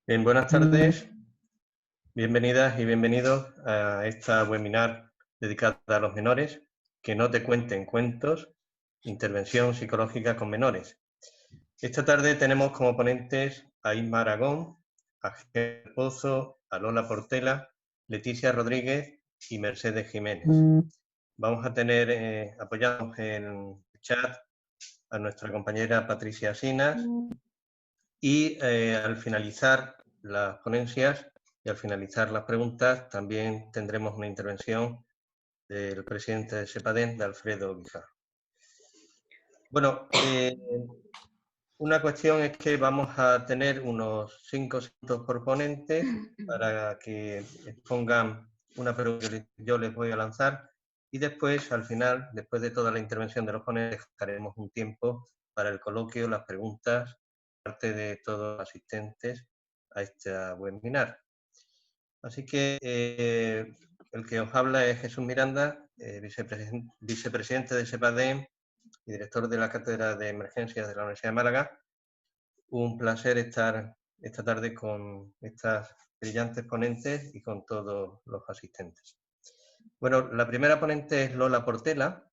Bien, buenas tardes, bienvenidas y bienvenidos a esta webinar dedicada a los menores, que no te cuenten cuentos, intervención psicológica con menores. Esta tarde tenemos como ponentes a Isma Aragón, a Ger Pozo, a Lola Portela, Leticia Rodríguez y Mercedes Jiménez. Vamos a tener apoyados en el chat a nuestra compañera Patricia Sinas y al finalizar las ponencias y al finalizar las preguntas también tendremos una intervención del presidente de SEPADEM, de Alfredo Guijarro. Bueno, una cuestión es que vamos a tener unos 5 minutos por ponente para que expongan una pregunta que yo les voy a lanzar y después, al final, después de toda la intervención de los ponentes, dejaremos un tiempo para el coloquio, las preguntas, parte de todos los asistentes a este webinar. Así que el que os habla es Jesús Miranda, vicepresidente de SEPADEM y director de la Cátedra de Emergencias de la Universidad de Málaga. Un placer estar esta tarde con estas brillantes ponentes y con todos los asistentes. Bueno, la primera ponente es Lola Portela.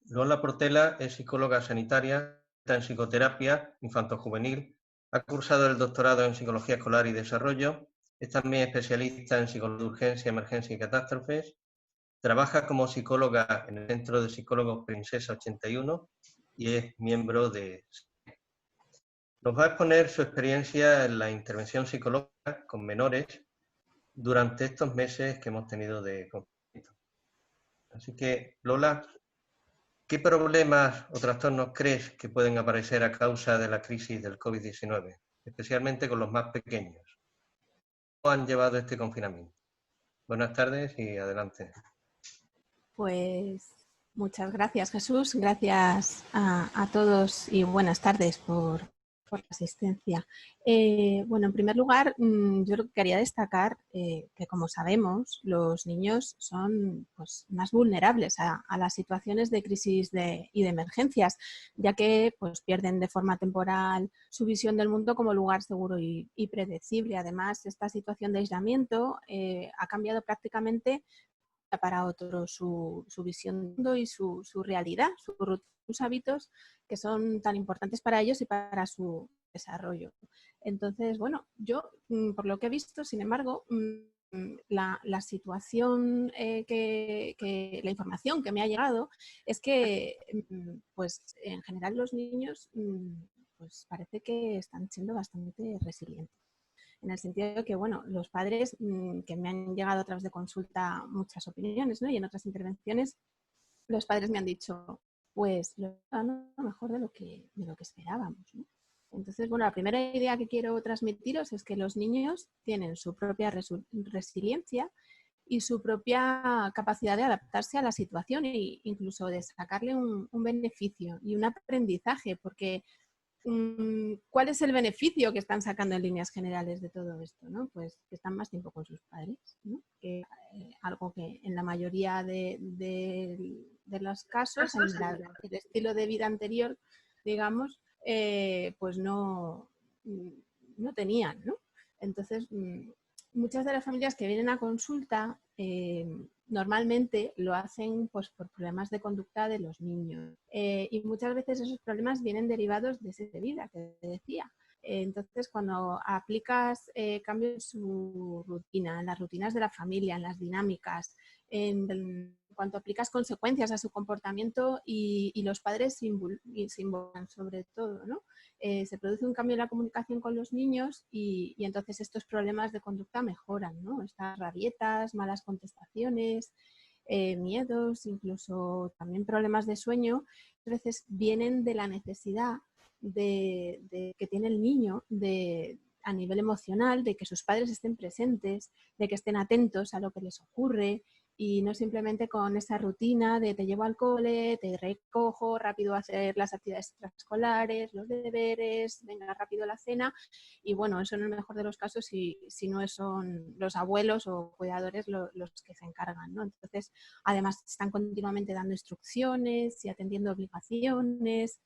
Lola Portela es psicóloga sanitaria, está en psicoterapia infanto-juvenil, ha cursado el doctorado en psicología escolar y desarrollo, es también especialista en psicología de urgencia, emergencia y catástrofes, trabaja como psicóloga en el Centro de Psicólogos Princesa 81 y es miembro de... Nos va a exponer su experiencia en la intervención psicológica con menores durante estos meses que hemos tenido de confinamiento. Así que, Lola, ¿qué problemas o trastornos crees que pueden aparecer a causa de la crisis del COVID-19, especialmente con los más pequeños? ¿Cómo han llevado este confinamiento? Buenas tardes y adelante. Pues muchas gracias, Jesús. Gracias a todos y buenas tardes por la asistencia. Bueno, en primer lugar, yo quería destacar que, como sabemos, los niños son pues, más vulnerables a las situaciones de crisis y de emergencias, ya que pues, pierden de forma temporal su visión del mundo como lugar seguro y predecible. Además, esta situación de aislamiento ha cambiado prácticamente para otro su visión del mundo y su realidad, sus hábitos que son tan importantes para ellos y para su desarrollo. Entonces, bueno, yo por lo que he visto, sin embargo, la situación, la información que me ha llegado es que, pues en general los niños, pues parece que están siendo bastante resilientes. En el sentido de que, bueno, los padres que me han llegado a través de consulta muchas opiniones, ¿no? Y en otras intervenciones, los padres me han dicho, pues lo mejor de lo que esperábamos, ¿no? Entonces, bueno, la primera idea que quiero transmitiros es que los niños tienen su propia resiliencia y su propia capacidad de adaptarse a la situación e incluso de sacarle un beneficio y un aprendizaje, porque ¿cuál es el beneficio que están sacando en líneas generales de todo esto? ¿No? Pues que están más tiempo con sus padres, ¿no? Que, algo que en la mayoría de los casos, en el estilo de vida anterior, digamos, pues no tenían, ¿no? Entonces, muchas de las familias que vienen a consulta normalmente lo hacen pues, por problemas de conducta de los niños y muchas veces esos problemas vienen derivados de ese de vida que te decía. Entonces, cuando aplicas cambios en su rutina, en las rutinas de la familia, en las dinámicas, en cuanto aplicas consecuencias a su comportamiento y los padres se involucran sobre todo, ¿no? Se produce un cambio en la comunicación con los niños y entonces estos problemas de conducta mejoran, ¿no? Estas rabietas, malas contestaciones, miedos, incluso también problemas de sueño, a veces vienen de la necesidad que tiene el niño a nivel emocional, de que sus padres estén presentes, de que estén atentos a lo que les ocurre y no simplemente con esa rutina de te llevo al cole, te recojo, rápido a hacer las actividades extraescolares, los deberes, venga rápido a la cena y bueno, eso en el mejor de los casos si no son los abuelos o cuidadores los que se encargan, ¿no? Entonces, además están continuamente dando instrucciones y atendiendo obligaciones,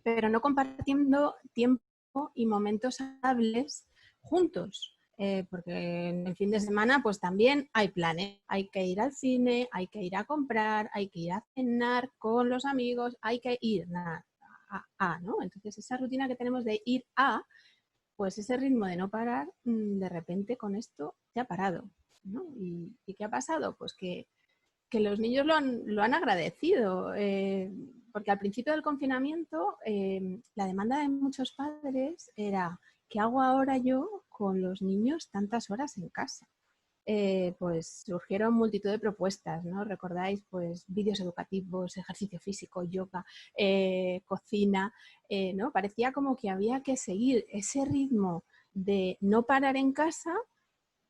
pero no compartiendo tiempo y momentos hables juntos. Porque en el fin de semana pues también hay planes, hay que ir al cine, hay que ir a comprar, hay que ir a cenar con los amigos, hay que ir ¿no? Entonces esa rutina que tenemos de ir pues ese ritmo de no parar, de repente con esto se ha parado, ¿no? ¿Y qué ha pasado? Pues que los niños lo han agradecido, porque al principio del confinamiento la demanda de muchos padres era ¿qué hago ahora yo con los niños tantas horas en casa? Pues surgieron multitud de propuestas, ¿no? Recordáis, pues vídeos educativos, ejercicio físico, yoga, cocina, ¿no? Parecía como que había que seguir ese ritmo de no parar en casa,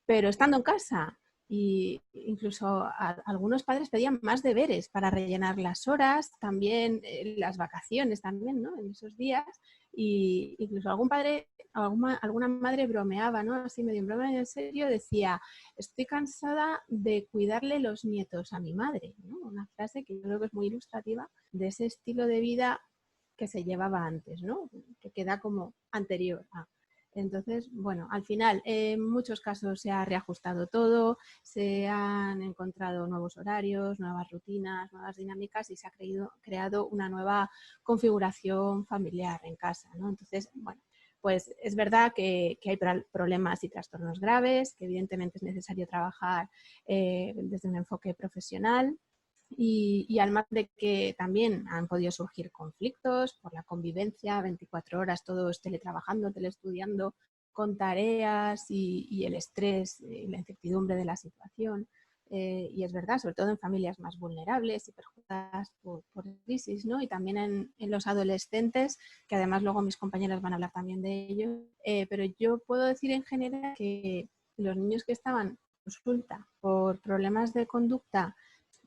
pero estando en casa. Y incluso algunos padres pedían más deberes para rellenar las horas, también las vacaciones también, ¿no? En esos días. Y incluso algún padre, alguna madre bromeaba, ¿no? Así medio en broma y en serio, decía, estoy cansada de cuidarle los nietos a mi madre, ¿no? Una frase que yo creo que es muy ilustrativa de ese estilo de vida que se llevaba antes, ¿no? Que queda como anterior a. Entonces, bueno, al final en muchos casos se ha reajustado todo, se han encontrado nuevos horarios, nuevas rutinas, nuevas dinámicas y se ha creado una nueva configuración familiar en casa, ¿no? Entonces, bueno, pues es verdad que hay problemas y trastornos graves, que evidentemente es necesario trabajar desde un enfoque profesional. Y además de que también han podido surgir conflictos por la convivencia, 24 horas todos teletrabajando, teleestudiando, con tareas y el estrés y la incertidumbre de la situación. Y es verdad, sobre todo en familias más vulnerables y perjudicadas por crisis, ¿no? Y también en los adolescentes, que además luego mis compañeras van a hablar también de ello. Pero yo puedo decir en general que los niños que estaban en consulta por problemas de conducta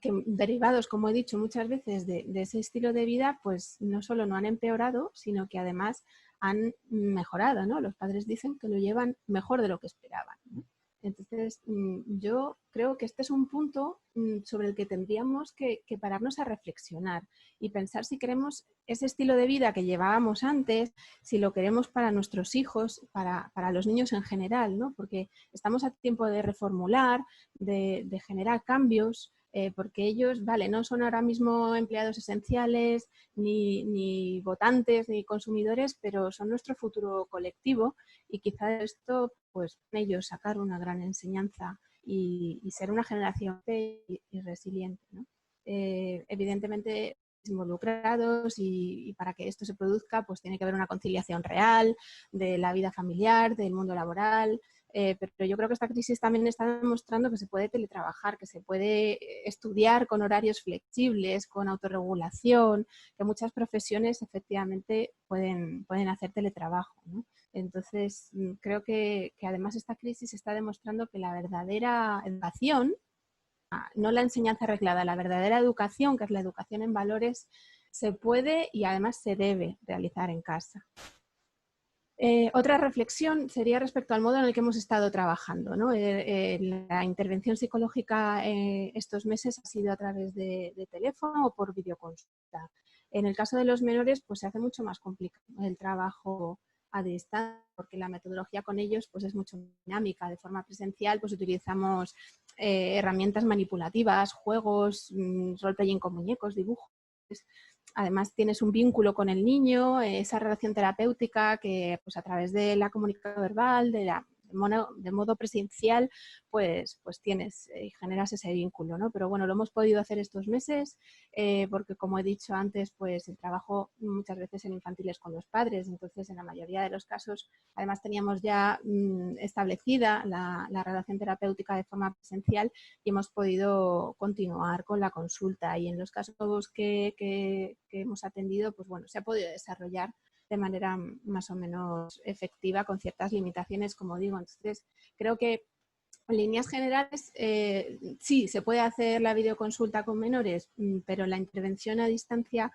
que derivados, como he dicho muchas veces, de ese estilo de vida, pues no solo no han empeorado, sino que además han mejorado, ¿no? Los padres dicen que lo llevan mejor de lo que esperaban, ¿no? Entonces, yo creo que este es un punto sobre el que tendríamos que pararnos a reflexionar y pensar si queremos ese estilo de vida que llevábamos antes, si lo queremos para nuestros hijos, para los niños en general, ¿no? Porque estamos a tiempo de reformular, de generar cambios, porque ellos, vale, no son ahora mismo empleados esenciales, ni votantes, ni consumidores, pero son nuestro futuro colectivo y quizá esto, pues, ellos sacar una gran enseñanza y ser una generación y resiliente, ¿no? Evidentemente involucrados y para que esto se produzca, pues tiene que haber una conciliación real de la vida familiar, del mundo laboral. Pero yo creo que esta crisis también está demostrando que se puede teletrabajar, que se puede estudiar con horarios flexibles, con autorregulación, que muchas profesiones efectivamente pueden hacer teletrabajo, ¿no? Entonces, creo que además esta crisis está demostrando que la verdadera educación, no la enseñanza arreglada, la verdadera educación, que es la educación en valores, se puede y además se debe realizar en casa. Otra reflexión sería respecto al modo en el que hemos estado trabajando, ¿no? La intervención psicológica estos meses ha sido a través de teléfono o por videoconsulta. En el caso de los menores, pues se hace mucho más complicado el trabajo a distancia, porque la metodología con ellos pues es mucho más dinámica. De forma presencial, pues utilizamos herramientas manipulativas, juegos, role-playing con muñecos, dibujos. Además tienes un vínculo con el niño, esa relación terapéutica que pues a través de la comunicación verbal, de modo presencial, pues tienes y generas ese vínculo, ¿no? Pero bueno, lo hemos podido hacer estos meses porque, como he dicho antes, pues el trabajo muchas veces en infantiles con los padres, entonces en la mayoría de los casos además teníamos ya establecida la relación terapéutica de forma presencial y hemos podido continuar con la consulta, y en los casos que hemos atendido, pues bueno, se ha podido desarrollar de manera más o menos efectiva con ciertas limitaciones, como digo. Entonces, creo que en líneas generales sí, se puede hacer la videoconsulta con menores, pero la intervención a distancia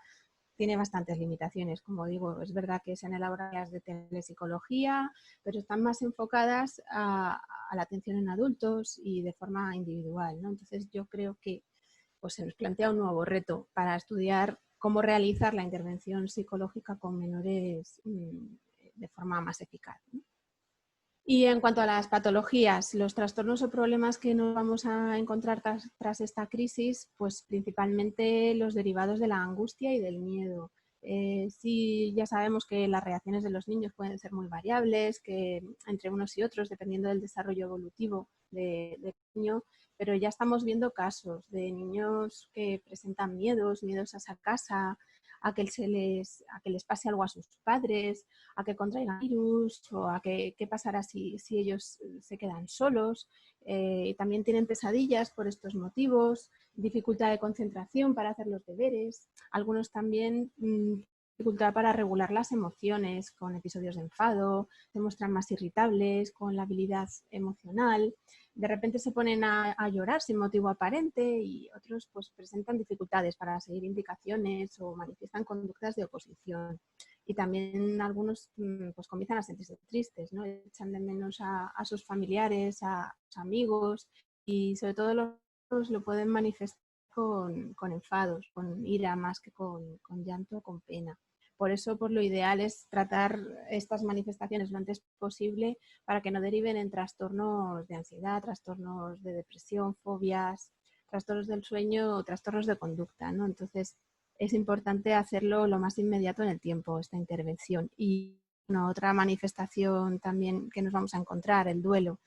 tiene bastantes limitaciones. Como digo, es verdad que se han elaborado áreas de telepsicología, pero están más enfocadas a la atención en adultos y de forma individual, ¿no? Entonces, yo creo que pues, se nos plantea un nuevo reto para estudiar cómo realizar la intervención psicológica con menores de forma más eficaz, ¿no? Y en cuanto a las patologías, los trastornos o problemas que nos vamos a encontrar tras esta crisis, pues principalmente los derivados de la angustia y del miedo. Sí, ya sabemos que las reacciones de los niños pueden ser muy variables, que entre unos y otros, dependiendo del desarrollo evolutivo del niño, pero ya estamos viendo casos de niños que presentan miedos a esa casa, a que les pase algo a sus padres, a que contraigan virus o a qué pasará si ellos se quedan solos. También tienen pesadillas por estos motivos, dificultad de concentración para hacer los deberes, algunos también dificultad para regular las emociones con episodios de enfado, se muestran más irritables, con la habilidad emocional, de repente se ponen a llorar sin motivo aparente y otros pues presentan dificultades para seguir indicaciones o manifiestan conductas de oposición. Y también algunos pues comienzan a sentirse tristes, ¿no? Echan de menos a sus familiares, a sus amigos y sobre todo los lo pueden manifestar con enfados, con ira más que con llanto o con pena. Por eso, pues, lo ideal es tratar estas manifestaciones lo antes posible para que no deriven en trastornos de ansiedad, trastornos de depresión, fobias, trastornos del sueño o trastornos de conducta, ¿no? Entonces, es importante hacerlo lo más inmediato en el tiempo, esta intervención. Y bueno, otra manifestación también que nos vamos a encontrar, el duelo,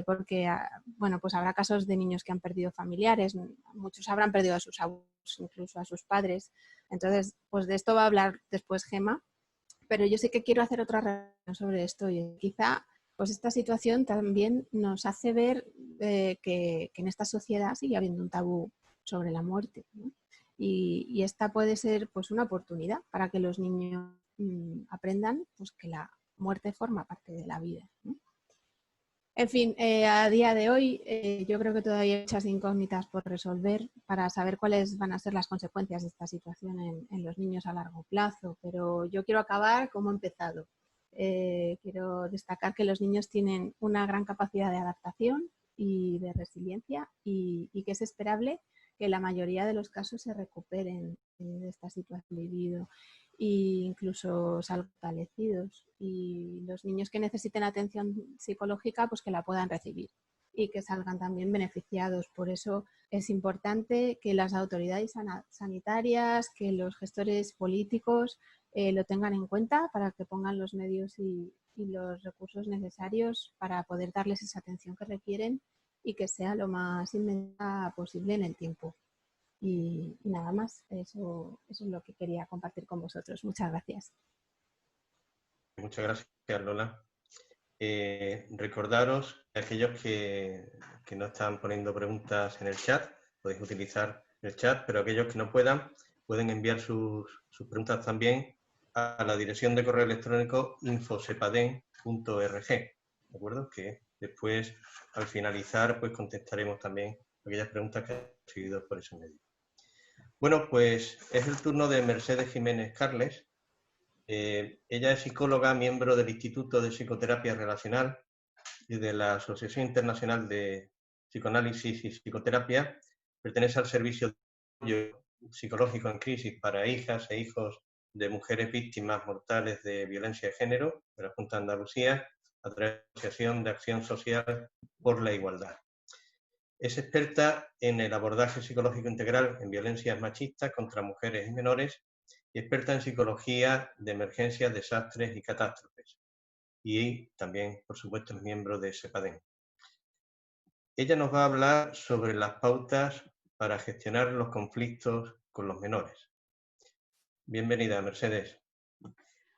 porque bueno, pues habrá casos de niños que han perdido familiares, muchos habrán perdido a sus abuelos, incluso a sus padres. Entonces, pues de esto va a hablar después Gema, pero yo sí que quiero hacer otra reflexión sobre esto y quizá pues esta situación también nos hace ver que en esta sociedad sigue habiendo un tabú sobre la muerte, ¿no? Y esta puede ser pues una oportunidad para que los niños aprendan pues que la muerte forma parte de la vida, ¿no? En fin, a día de hoy yo creo que todavía hay muchas incógnitas por resolver para saber cuáles van a ser las consecuencias de esta situación en los niños a largo plazo, pero yo quiero acabar como he empezado. Quiero destacar que los niños tienen una gran capacidad de adaptación y de resiliencia y que es esperable que la mayoría de los casos se recuperen de esta situación vivido e incluso salgan fortalecidos, y los niños que necesiten atención psicológica pues que la puedan recibir y que salgan también beneficiados. Por eso es importante que las autoridades sanitarias, que los gestores políticos lo tengan en cuenta para que pongan los medios y los recursos necesarios para poder darles esa atención que requieren y que sea lo más inmediata posible en el tiempo. Y nada más, eso es lo que quería compartir con vosotros. Muchas gracias. Muchas gracias, Lola. Recordaros, aquellos que no están poniendo preguntas en el chat, podéis utilizar el chat, pero aquellos que no puedan, pueden enviar sus preguntas también a la dirección de correo electrónico infosepaden.org, ¿de acuerdo? Que después, al finalizar, pues contestaremos también aquellas preguntas que han recibido por ese medio. Bueno, pues es el turno de Mercedes Jiménez Carles. Ella es psicóloga, miembro del Instituto de Psicoterapia Relacional y de la Asociación Internacional de Psicoanálisis y Psicoterapia. Pertenece al Servicio de Apoyo Psicológico en Crisis para hijas e hijos de mujeres víctimas mortales de violencia de género de la Junta de Andalucía, a través de la Asociación de Acción Social por la Igualdad. Es experta en el abordaje psicológico integral en violencias machistas contra mujeres y menores y experta en psicología de emergencias, desastres y catástrofes. Y también, por supuesto, es miembro de SEPADEN. Ella nos va a hablar sobre las pautas para gestionar los conflictos con los menores. Bienvenida, Mercedes.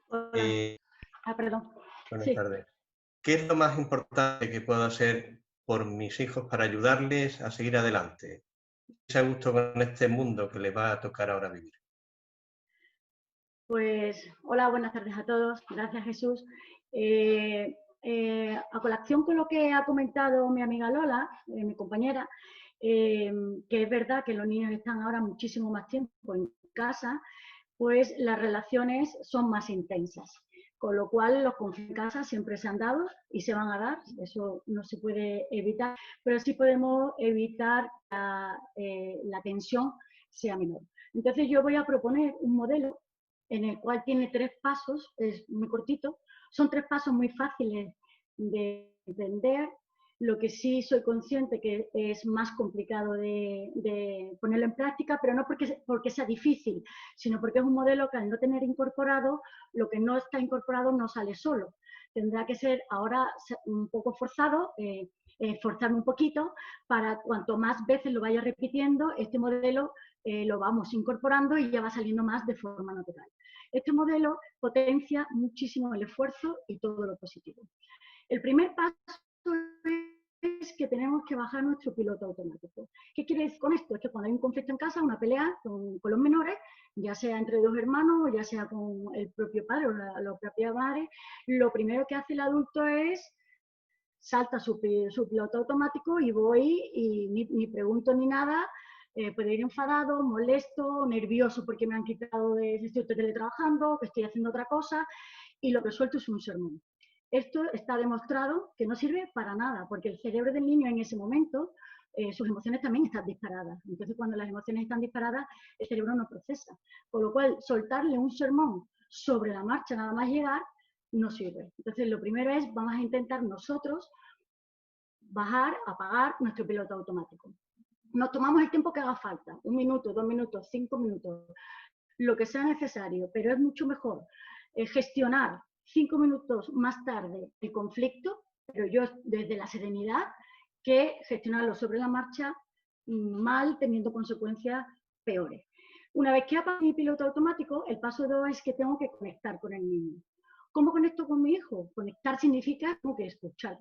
Hola. Perdón. Buenas tardes. ¿Qué es lo más importante que puedo hacer por mis hijos para ayudarles a seguir adelante? ¿Se a gusto con este mundo que les va a tocar ahora vivir? Pues, hola, buenas tardes a todos. Gracias, Jesús. A colación con lo que ha comentado mi amiga Lola, mi compañera, que es verdad que los niños están ahora muchísimo más tiempo en casa, pues las relaciones son más intensas. Con lo cual, los conflictos en casa siempre se han dado y se van a dar, eso no se puede evitar, pero sí podemos evitar que la tensión sea menor. Entonces, yo voy a proponer un modelo en el cual tiene 3 pasos, es muy cortito, son 3 pasos muy fáciles de entender. Lo que sí soy consciente que es más complicado de ponerlo en práctica, pero no porque sea difícil, sino porque es un modelo que al no tener incorporado, lo que no está incorporado no sale solo. Tendrá que ser ahora un poco forzado, forzarme un poquito, para cuanto más veces lo vaya repitiendo, este modelo lo vamos incorporando y ya va saliendo más de forma natural. Este modelo potencia muchísimo el esfuerzo y todo lo positivo. El primer paso es que tenemos que bajar nuestro piloto automático. ¿Qué quiere decir con esto? Es que cuando hay un conflicto en casa, una pelea con los menores, ya sea entre dos hermanos o ya sea con el propio padre o la propia madre, lo primero que hace el adulto es salta su piloto automático y voy y ni pregunto ni nada. Puedo ir enfadado, molesto, nervioso porque me han quitado estoy teletrabajando, que estoy haciendo otra cosa, y lo que suelto es un sermón. Esto está demostrado que no sirve para nada, porque el cerebro del niño en ese momento, sus emociones también están disparadas. Entonces, cuando las emociones están disparadas, el cerebro no procesa. Con lo cual, soltarle un sermón sobre la marcha nada más llegar, no sirve. Entonces, lo primero es, vamos a intentar nosotros bajar, apagar nuestro piloto automático. Nos tomamos el tiempo que haga falta, 1 minuto, 2 minutos, 5 minutos, lo que sea necesario, pero es mucho mejor gestionar 5 minutos más tarde el conflicto, pero yo desde la serenidad, que gestionarlo sobre la marcha mal, teniendo consecuencias peores. Una vez que apague mi piloto automático, el paso 2 es que tengo que conectar con el niño. ¿Cómo conecto con mi hijo? Conectar significa como que escuchar.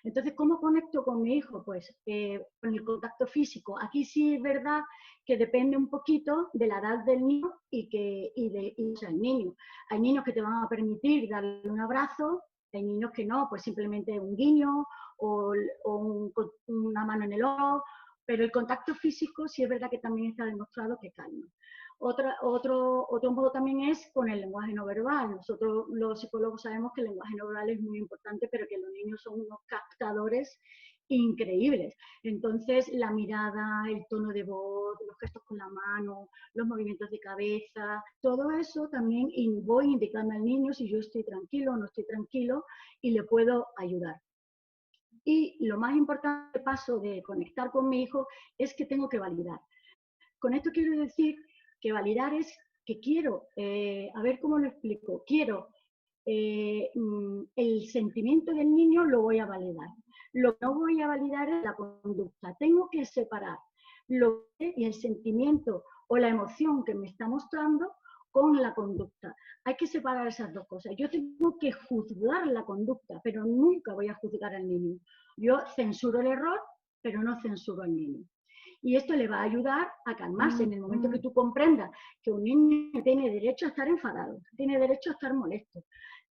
Entonces, ¿cómo conecto con mi hijo? Pues con el contacto físico. Aquí sí es verdad que depende un poquito de la edad del niño o sea, el niño. Hay niños que te van a permitir darle un abrazo, hay niños que no, pues simplemente un guiño o una mano en el ojo, pero el contacto físico sí es verdad que también está demostrado que calma. Otro modo también es con el lenguaje no verbal. Nosotros los psicólogos sabemos que el lenguaje no verbal es muy importante, pero que los niños son unos captadores increíbles. Entonces, la mirada, el tono de voz, los gestos con la mano, los movimientos de cabeza, todo eso también voy indicando al niño si yo estoy tranquilo o no estoy tranquilo y le puedo ayudar. Y lo más importante paso de conectar con mi hijo es que tengo que validar. Con esto quiero decir que validar es que quiero, a ver cómo lo explico, quiero el sentimiento del niño lo voy a validar. Lo que no voy a validar es la conducta. Tengo que separar lo que y el sentimiento o la emoción que me está mostrando con la conducta. Hay que separar esas dos cosas. Yo tengo que juzgar la conducta, pero nunca voy a juzgar al niño. Yo censuro el error, pero no censuro al niño. Y esto le va a ayudar a calmarse en el momento que tú comprendas que un niño tiene derecho a estar enfadado, tiene derecho a estar molesto,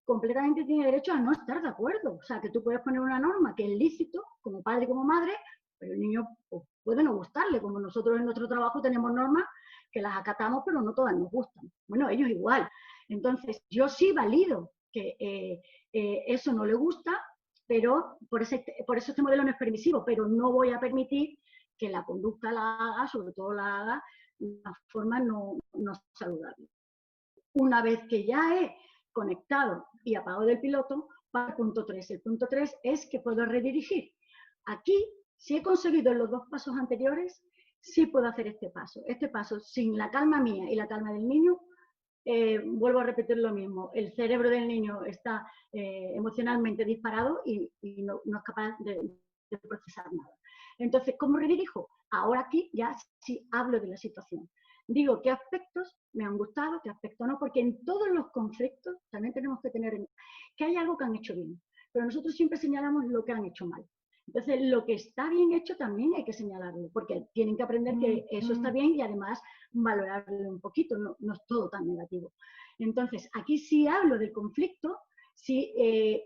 completamente tiene derecho a no estar de acuerdo. O sea, que tú puedes poner una norma que es lícito, como padre y como madre, pero el niño pues, puede no gustarle, como nosotros en nuestro trabajo tenemos normas que las acatamos, pero no todas nos gustan. Bueno, ellos igual. Entonces, yo sí valido que eso no le gusta, pero por eso este modelo no es permisivo, pero no voy a permitir que la conducta la haga, sobre todo la haga de una forma no saludable. Una vez que ya he conectado y apagado del piloto, para el punto 3. El punto 3 es que puedo redirigir. Aquí, si he conseguido los 2 pasos anteriores, sí puedo hacer este paso. Este paso, sin la calma mía y la calma del niño, vuelvo a repetir lo mismo. El cerebro del niño está emocionalmente disparado y no es capaz de procesar nada. Entonces, ¿cómo redirijo? Ahora aquí ya sí hablo de la situación. Digo qué aspectos me han gustado, qué aspectos no, porque en todos los conflictos también tenemos que tener en que hay algo que han hecho bien, pero nosotros siempre señalamos lo que han hecho mal. Entonces, lo que está bien hecho también hay que señalarlo, porque tienen que aprender que eso está bien y además valorarlo un poquito, no es todo tan negativo. Entonces, aquí sí hablo del conflicto, sí,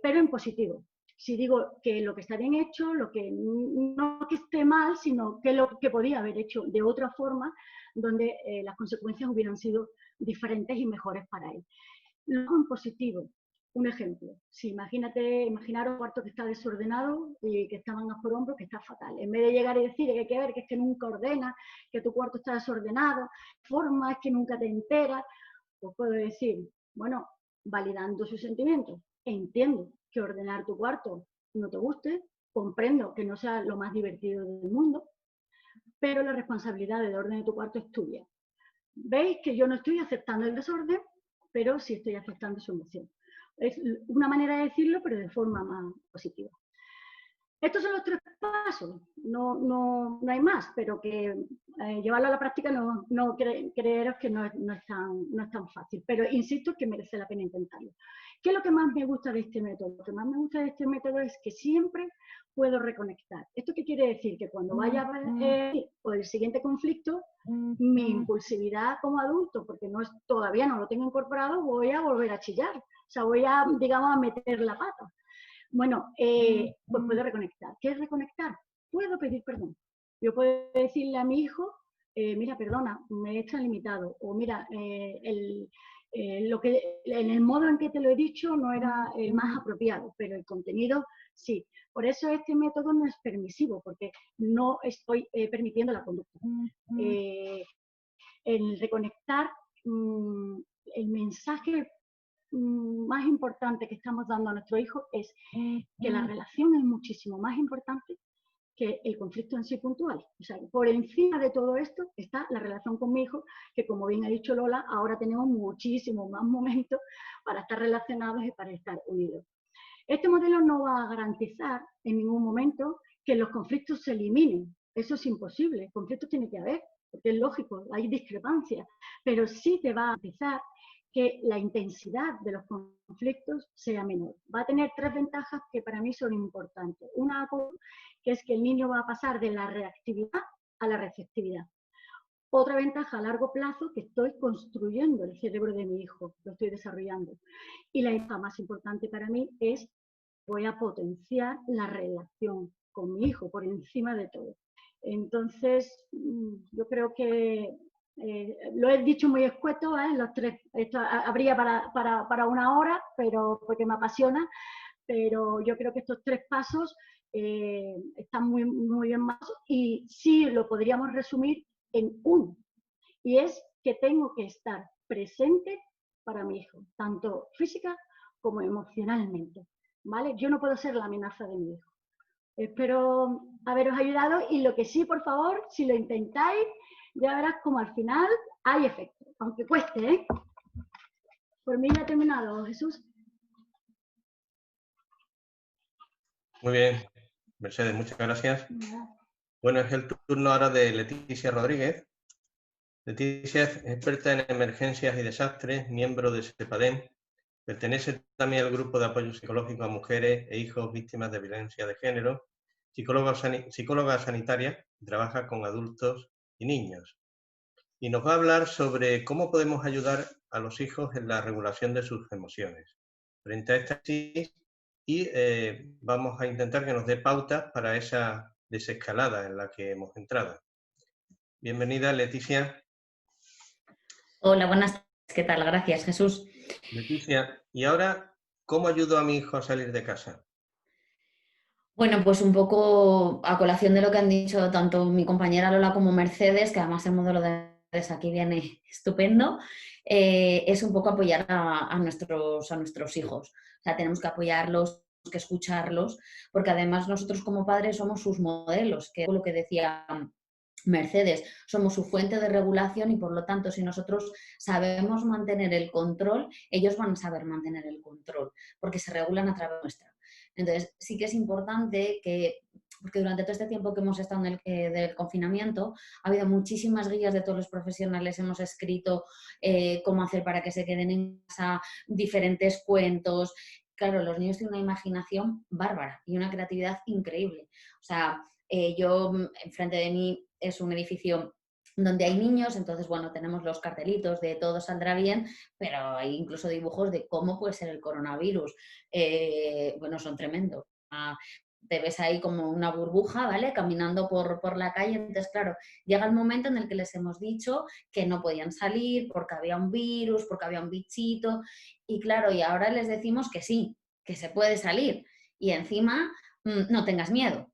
pero en positivo. Si digo que lo que está bien hecho, lo que no que esté mal, sino que lo que podía haber hecho de otra forma, donde las consecuencias hubieran sido diferentes y mejores para él. Luego en positivo, un ejemplo. Si imaginaros un cuarto que está desordenado y que está mangas por hombros, que está fatal. En vez de llegar y decir que hay que ver que es que nunca ordena, que tu cuarto está desordenado, formas que nunca te enteras, pues puedo decir, bueno, validando sus sentimientos, entiendo que ordenar tu cuarto no te guste, comprendo que no sea lo más divertido del mundo, pero la responsabilidad del orden de tu cuarto es tuya. Veis que yo no estoy aceptando el desorden, pero sí estoy aceptando su emoción. Es una manera de decirlo, pero de forma más positiva. Estos son los 3 pasos, no hay más, pero que llevarlo a la práctica creeros que no es tan fácil, pero insisto que merece la pena intentarlo. ¿Qué es lo que más me gusta de este método? Lo que más me gusta de este método es que siempre puedo reconectar. ¿Esto qué quiere decir? Que cuando vaya por el siguiente conflicto, mi impulsividad como adulto, porque todavía no lo tengo incorporado, voy a volver a chillar, o sea, voy a, digamos, a meter la pata. Bueno, pues puedo reconectar. ¿Qué es reconectar? Puedo pedir perdón. Yo puedo decirle a mi hijo, mira, perdona, me he extralimitado, o mira, en el modo en que te lo he dicho no era el más apropiado, pero el contenido sí. Por eso este método no es permisivo, porque no estoy permitiendo la conducta. El reconectar, el mensaje más importante que estamos dando a nuestro hijo es que la relación es muchísimo más importante que el conflicto en sí puntual. O sea, por encima de todo esto está la relación con mi hijo, que como bien ha dicho Lola, ahora tenemos muchísimos más momentos para estar relacionados y para estar unidos. Este modelo no va a garantizar en ningún momento que los conflictos se eliminen. Eso es imposible. Conflictos tiene que haber, porque es lógico, hay discrepancias, pero sí te va a garantizar que la intensidad de los conflictos sea menor. Va a tener 3 ventajas que para mí son importantes. Una, que es que el niño va a pasar de la reactividad a la receptividad. Otra ventaja a largo plazo, que estoy construyendo el cerebro de mi hijo, lo estoy desarrollando. Y la ventaja más importante para mí es que voy a potenciar la relación con mi hijo por encima de todo. Entonces, yo creo que lo he dicho muy escueto, los 3, esto habría para 1 hora, pero porque me apasiona, pero yo creo que estos 3 pasos están muy, muy bien más y sí lo podríamos resumir en uno, y es que tengo que estar presente para mi hijo, tanto física como emocionalmente, ¿vale? Yo no puedo ser la amenaza de mi hijo. Espero haberos ayudado y lo que sí, por favor, si lo intentáis, ya verás como al final hay efecto, aunque cueste, ¿eh? Por mí ya he terminado, Jesús. Muy bien, Mercedes, muchas gracias. Bueno, es el turno ahora de Leticia Rodríguez. Leticia es experta en emergencias y desastres, miembro de SEPADEM. Pertenece también al grupo de apoyo psicológico a mujeres e hijos víctimas de violencia de género, psicóloga sanitaria, trabaja con adultos y niños. Y nos va a hablar sobre cómo podemos ayudar a los hijos en la regulación de sus emociones frente a esta crisis y vamos a intentar que nos dé pautas para esa desescalada en la que hemos entrado. Bienvenida, Leticia. Hola, buenas tardes. ¿Qué tal? Gracias, Jesús. Leticia, ¿y ahora cómo ayudo a mi hijo a salir de casa? Bueno, pues un poco a colación de lo que han dicho tanto mi compañera Lola como Mercedes, que además el modelo de aquí viene estupendo, es un poco apoyar a nuestros hijos. O sea, tenemos que apoyarlos, que escucharlos, porque además nosotros como padres somos sus modelos, que es lo que decía Mercedes, somos su fuente de regulación y por lo tanto si nosotros sabemos mantener el control, ellos van a saber mantener el control, porque se regulan a través nuestra. Entonces, sí que es importante que, porque durante todo este tiempo que hemos estado del confinamiento, ha habido muchísimas guías de todos los profesionales, hemos escrito cómo hacer para que se queden en casa, diferentes cuentos. Claro, los niños tienen una imaginación bárbara y una creatividad increíble. O sea, yo, enfrente de mí es un edificio donde hay niños, entonces, bueno, tenemos los cartelitos de todo saldrá bien, pero hay incluso dibujos de cómo puede ser el coronavirus. Bueno, son tremendos. Te ves ahí como una burbuja, ¿vale? Caminando por la calle. Entonces, claro, llega el momento en el que les hemos dicho que no podían salir porque había un virus, porque había un bichito. Y claro, y ahora les decimos que sí, que se puede salir. Y encima, no tengas miedo.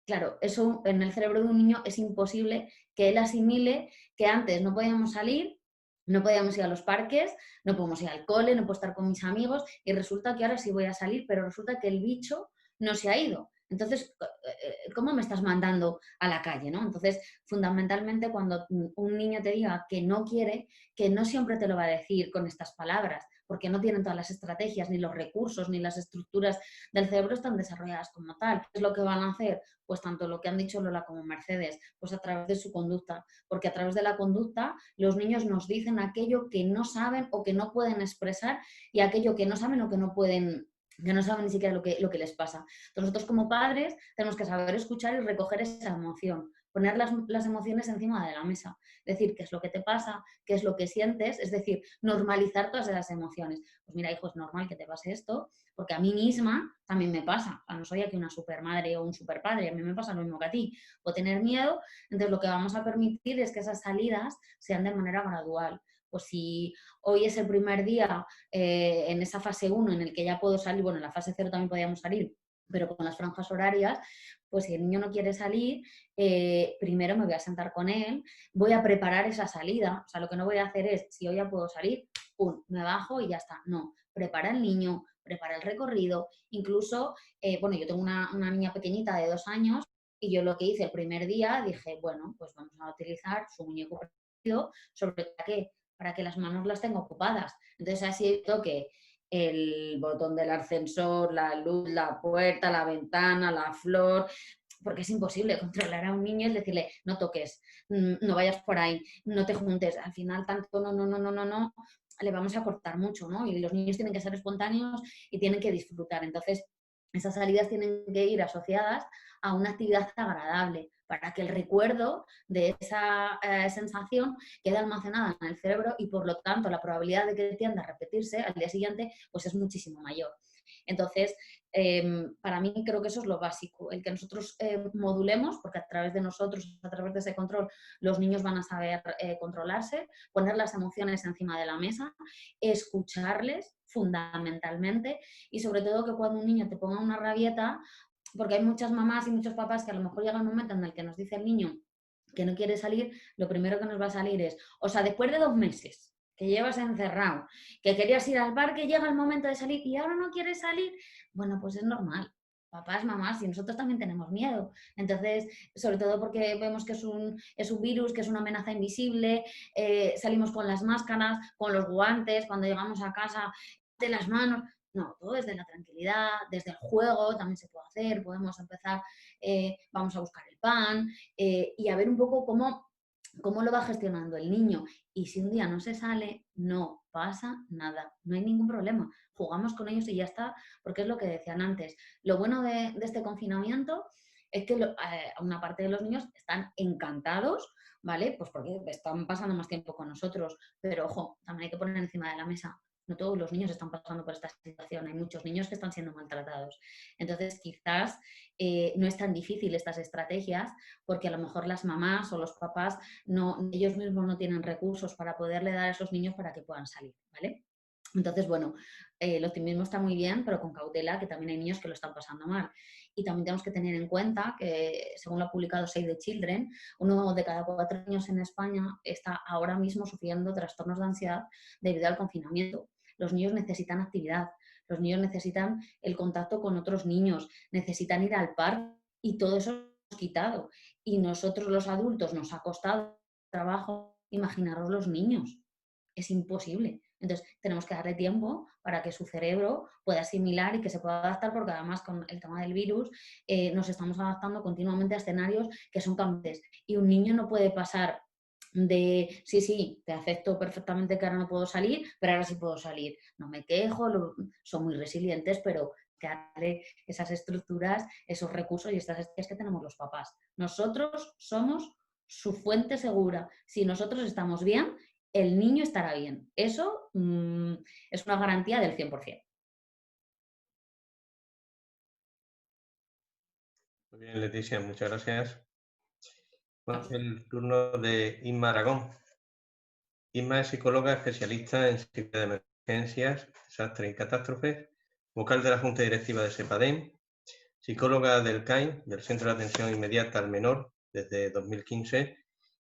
Claro, eso en el cerebro de un niño es imposible que él asimile que antes no podíamos salir, No podíamos ir a los parques, no podemos ir al cole, no puedo estar con mis amigos y resulta que ahora sí voy a salir, pero resulta que el bicho no se ha ido. Entonces, ¿cómo me estás mandando a la calle, ¿no? Entonces, fundamentalmente, cuando un niño te diga que no quiere, que no siempre te lo va a decir con estas palabras, porque no tienen todas las estrategias, ni los recursos, ni las estructuras del cerebro están desarrolladas como tal. ¿Qué es lo que van a hacer? Pues tanto lo que han dicho Lola como Mercedes, pues a través de su conducta, porque a través de la conducta los niños nos dicen aquello que no saben o que no pueden expresar y aquello que no saben o que no pueden, que no saben ni siquiera lo que les pasa. Entonces, nosotros como padres tenemos que saber escuchar y recoger esa emoción, poner las emociones encima de la mesa, decir qué es lo que te pasa, qué es lo que sientes, es decir, normalizar todas esas emociones. Pues mira, hijo, es normal que te pase esto, porque a mí misma también me pasa. No soy aquí una supermadre o un superpadre, a mí me pasa lo mismo que a ti. Puedo tener miedo, entonces lo que vamos a permitir es que esas salidas sean de manera gradual. Pues si hoy es el primer día en esa fase 1 en el que ya puedo salir, bueno, en la fase 0 también podíamos salir, pero con las franjas horarias, pues si el niño no quiere salir, primero me voy a sentar con él, voy a preparar esa salida. O sea, lo que no voy a hacer es, si hoy ya puedo salir, pum, me bajo y ya está. No, prepara el niño, prepara el recorrido, incluso, bueno, yo tengo una niña pequeñita de 2 años y yo lo que hice el primer día, dije, bueno, pues vamos a utilizar su muñeco preferido, ¿sobre qué? Para que las manos las tenga ocupadas. Entonces así toque el botón del ascensor, la luz, la puerta, la ventana, la flor, porque es imposible controlar a un niño y decirle, no toques, no vayas por ahí, no te juntes. Al final, tanto no, le vamos a cortar mucho, ¿no? Y los niños tienen que ser espontáneos y tienen que disfrutar. Entonces, esas salidas tienen que ir asociadas a una actividad agradable para que el recuerdo de esa sensación quede almacenada en el cerebro y por lo tanto la probabilidad de que tienda a repetirse al día siguiente pues es muchísimo mayor. Entonces, para mí creo que eso es lo básico, el que nosotros modulemos, porque a través de nosotros, a través de ese control, los niños van a saber controlarse, poner las emociones encima de la mesa, escucharles fundamentalmente y sobre todo que cuando un niño te ponga una rabieta, porque hay muchas mamás y muchos papás que a lo mejor llega el momento en el que nos dice el niño que no quiere salir, lo primero que nos va a salir es, o sea, después de 2 meses que llevas encerrado, que querías ir al parque, llega el momento de salir y ahora no quieres salir, bueno, pues es normal. Papás, mamás, y nosotros también tenemos miedo. Entonces, sobre todo porque vemos que es un virus, que es una amenaza invisible, salimos con las máscaras, con los guantes, cuando llegamos a casa, de las manos. No, todo desde la tranquilidad, desde el juego también se puede hacer, podemos empezar, vamos a buscar el pan y a ver un poco cómo lo va gestionando el niño. Y si un día no se sale, no pasa nada, no hay ningún problema. Jugamos con ellos y ya está, porque es lo que decían antes. Lo bueno de este confinamiento es que una parte de los niños están encantados, ¿vale? Pues porque están pasando más tiempo con nosotros. Pero ojo, también hay que poner encima de la mesa. No todos los niños están pasando por esta situación, hay muchos niños que están siendo maltratados. Entonces, quizás no es tan difícil estas estrategias porque a lo mejor las mamás o los papás ellos mismos no tienen recursos para poderle dar a esos niños para que puedan salir, ¿vale? Entonces, bueno, el optimismo está muy bien, pero con cautela, que también hay niños que lo están pasando mal. Y también tenemos que tener en cuenta que, según lo ha publicado Save the Children, 1 de cada 4 niños en España está ahora mismo sufriendo trastornos de ansiedad debido al confinamiento. Los niños necesitan actividad, los niños necesitan el contacto con otros niños, necesitan ir al parque y todo eso lo hemos quitado. Y nosotros los adultos nos ha costado trabajo imaginaros los niños. Es imposible. Entonces, tenemos que darle tiempo para que su cerebro pueda asimilar y que se pueda adaptar, porque además con el tema del virus nos estamos adaptando continuamente a escenarios que son cambiantes. Y un niño no puede pasar de, sí, te acepto perfectamente que ahora no puedo salir, pero ahora sí puedo salir. No me quejo, son muy resilientes, pero que darle esas estructuras, esos recursos y estas estrategias que tenemos los papás. Nosotros somos su fuente segura. Si nosotros estamos bien, el niño estará bien. Eso es una garantía del 100%. Muy bien, Leticia, muchas gracias. Bueno, el turno de Inma Aragón. Inma es psicóloga especialista en psicología de emergencias, desastres y catástrofes, vocal de la Junta Directiva de SEPADEM, psicóloga del CAIN, del Centro de Atención Inmediata al Menor, desde 2015,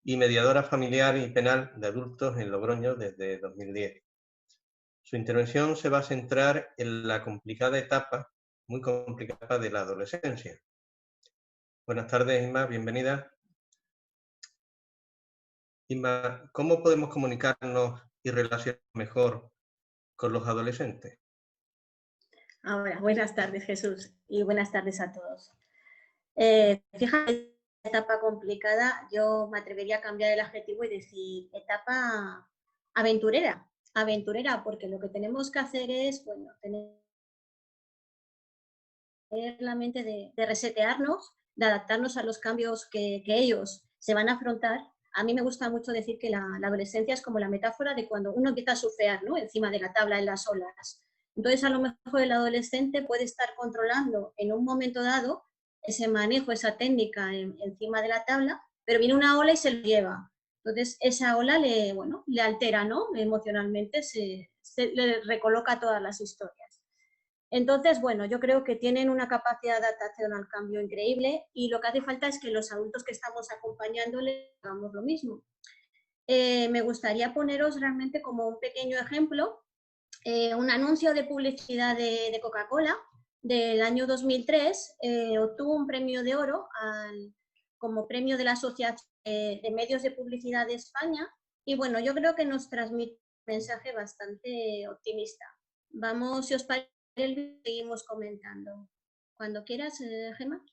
y mediadora familiar y penal de adultos en Logroño desde 2010. Su intervención se va a centrar en la complicada etapa, muy complicada, de la adolescencia. Buenas tardes, Inma, bienvenida. Inma, ¿cómo podemos comunicarnos y relacionarnos mejor con los adolescentes? Ahora, buenas tardes, Jesús, y buenas tardes a todos. Fíjate, etapa complicada, yo me atrevería a cambiar el adjetivo y decir etapa aventurera, porque lo que tenemos que hacer es, bueno, tener la mente de resetearnos, de adaptarnos a los cambios que ellos se van a afrontar. A mí me gusta mucho decir que la adolescencia es como la metáfora de cuando uno empieza a surfear, ¿no?, encima de la tabla en las olas. Entonces, a lo mejor el adolescente puede estar controlando en un momento dado ese manejo, esa técnica encima de la tabla, pero viene una ola y se lo lleva. Entonces, esa ola le altera, ¿no?, emocionalmente, le recoloca todas las historias. Entonces, bueno, yo creo que tienen una capacidad de adaptación al cambio increíble y lo que hace falta es que los adultos que estamos acompañándoles hagamos lo mismo. Me gustaría poneros realmente como un pequeño ejemplo un anuncio de publicidad de Coca-Cola del año 2003, obtuvo un premio de oro como premio de la Asociación de Medios de Publicidad de España y bueno, yo creo que nos transmite un mensaje bastante optimista. Vamos, si os parece, seguimos comentando. Cuando quieras, Gemma.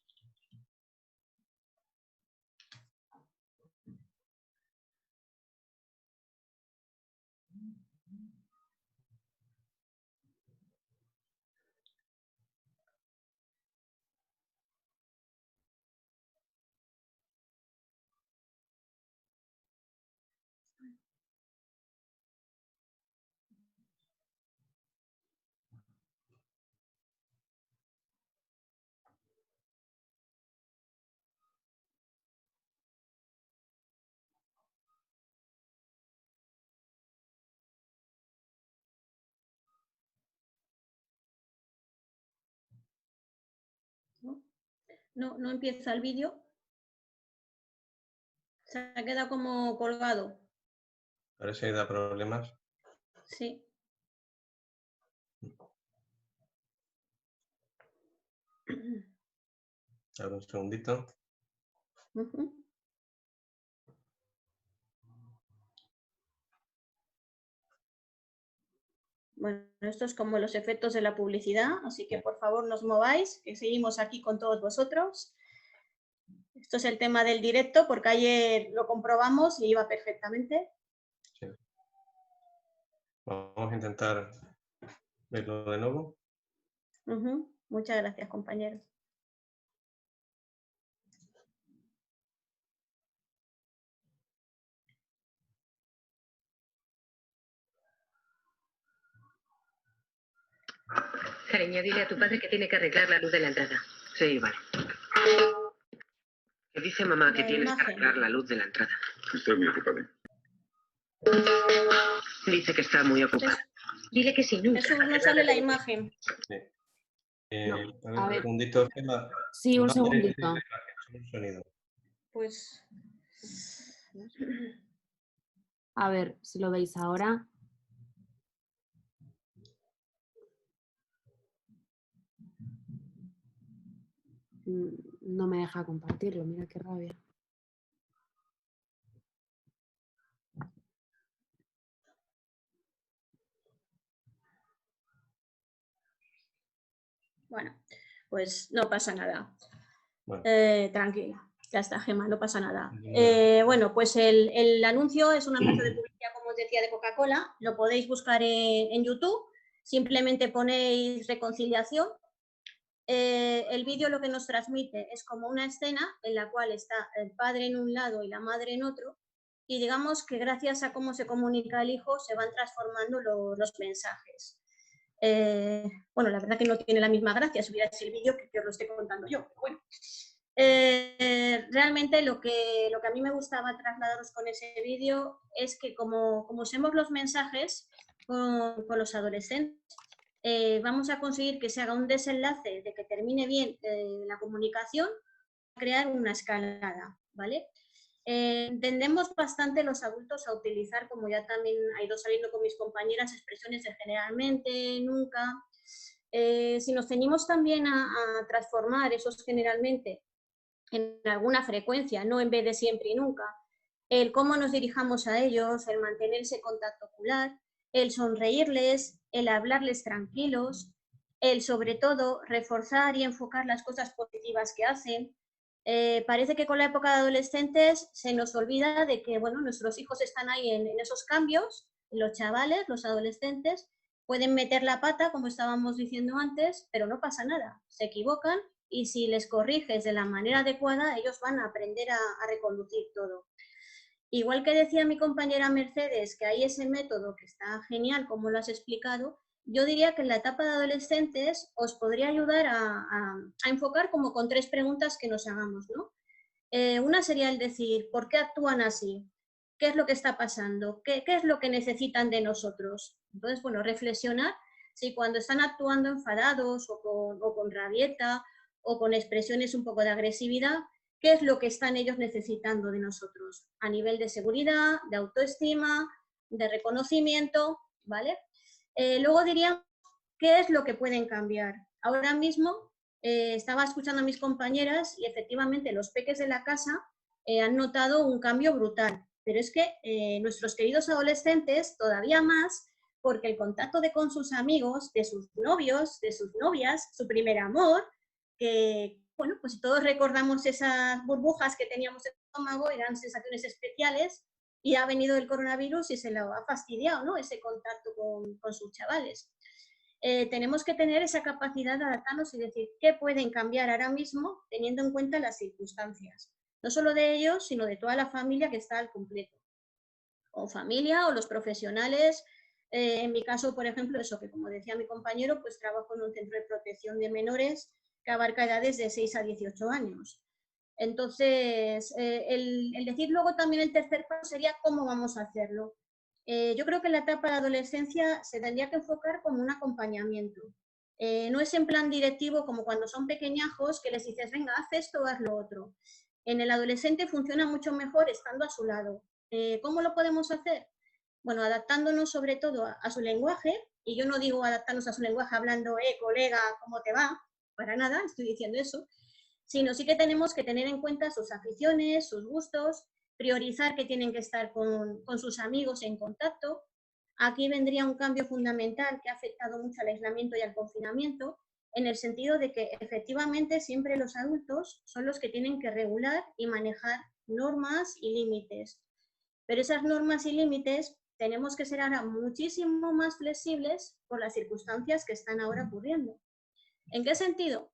No empieza el vídeo. Se ha quedado como colgado. Parece que da problemas. Sí. A ver, un segundito. Bueno, esto es como los efectos de la publicidad, así que por favor no os mováis, que seguimos aquí con todos vosotros. Esto es el tema del directo, porque ayer lo comprobamos y iba perfectamente. Sí. Vamos a intentar verlo de nuevo. Muchas gracias, compañero. Cariño, dile a tu padre que tiene que arreglar la luz de la entrada. Sí, vale. Que dice mamá que tienes que arreglar la luz de la entrada. Estoy muy ocupado. Dice que está muy ocupado. Dile que sí, nunca. Eso no sale la imagen. Sí. No, a ver, un segundito. Sí, un segundito. Un sonido. Pues... A ver si lo veis ahora. No me deja compartirlo, mira qué rabia. Bueno, pues no pasa nada. Bueno. Tranquila, ya está, Gemma, no pasa nada. Bueno, pues el anuncio es un anuncio de publicidad, como os decía, de Coca-Cola. Lo podéis buscar en YouTube. Simplemente ponéis reconciliación. El vídeo lo que nos transmite es como una escena en la cual está el padre en un lado y la madre en otro. Y digamos que gracias a cómo se comunica el hijo se van transformando los mensajes. Bueno, la verdad que no tiene la misma gracia si hubiera sido el vídeo que os lo estoy contando yo. Pero bueno. Realmente lo que a mí me gustaba trasladaros con ese vídeo es que como usemos los mensajes con los adolescentes, vamos a conseguir que se haga un desenlace de que termine bien la comunicación, crear una escalada, ¿vale? Tendemos bastante los adultos a utilizar, como ya también ha ido saliendo con mis compañeras, expresiones de generalmente, nunca. Si nos ceñimos también a transformar esos generalmente en alguna frecuencia, no en vez de siempre y nunca, el cómo nos dirijamos a ellos, el mantener ese contacto ocular, el sonreírles, el hablarles tranquilos, el sobre todo reforzar y enfocar las cosas positivas que hacen. Parece que con la época de adolescentes se nos olvida de que, bueno, nuestros hijos están ahí en esos cambios, los chavales, los adolescentes, pueden meter la pata, como estábamos diciendo antes, pero no pasa nada, se equivocan y si les corriges de la manera adecuada, ellos van a aprender a reconducir todo. Igual que decía mi compañera Mercedes, que hay ese método que está genial, como lo has explicado, yo diría que en la etapa de adolescentes os podría ayudar a enfocar como con 3 preguntas que nos hagamos, ¿no? Una sería el decir, ¿por qué actúan así? ¿Qué es lo que está pasando? ¿Qué es lo que necesitan de nosotros? Entonces, bueno, reflexionar si cuando están actuando enfadados o con rabieta o con expresiones un poco de agresividad, ¿qué es lo que están ellos necesitando de nosotros? A nivel de seguridad, de autoestima, de reconocimiento, ¿vale? Luego diría, ¿qué es lo que pueden cambiar? Ahora mismo estaba escuchando a mis compañeras y efectivamente los peques de la casa han notado un cambio brutal, pero es que nuestros queridos adolescentes todavía más, porque el contacto con sus amigos, de sus novios, de sus novias, su primer amor, que, bueno, pues todos recordamos esas burbujas que teníamos en el estómago, eran sensaciones especiales, y ha venido el coronavirus y se lo ha fastidiado, ¿no? Ese contacto con sus chavales. Tenemos que tener esa capacidad de adaptarnos y decir qué pueden cambiar ahora mismo teniendo en cuenta las circunstancias. No solo de ellos, sino de toda la familia que está al completo. O familia o los profesionales. En mi caso, por ejemplo, eso que como decía mi compañero, pues trabajo en un centro de protección de menores que abarca edades de 6 a 18 años. Entonces, el decir luego también el tercer paso sería cómo vamos a hacerlo. Yo creo que en la etapa de adolescencia se tendría que enfocar como un acompañamiento. No es en plan directivo como cuando son pequeñajos que les dices, venga, haz esto, haz lo otro. En el adolescente funciona mucho mejor estando a su lado. ¿Cómo lo podemos hacer? Bueno, adaptándonos sobre todo a su lenguaje, y yo no digo adaptarnos a su lenguaje hablando, colega, ¿cómo te va? Para nada, estoy diciendo eso, sino sí que tenemos que tener en cuenta sus aficiones, sus gustos, priorizar que tienen que estar con sus amigos en contacto. Aquí vendría un cambio fundamental que ha afectado mucho al aislamiento y al confinamiento, en el sentido de que efectivamente siempre los adultos son los que tienen que regular y manejar normas y límites. Pero esas normas y límites tenemos que ser ahora muchísimo más flexibles por las circunstancias que están ahora ocurriendo. ¿En qué sentido?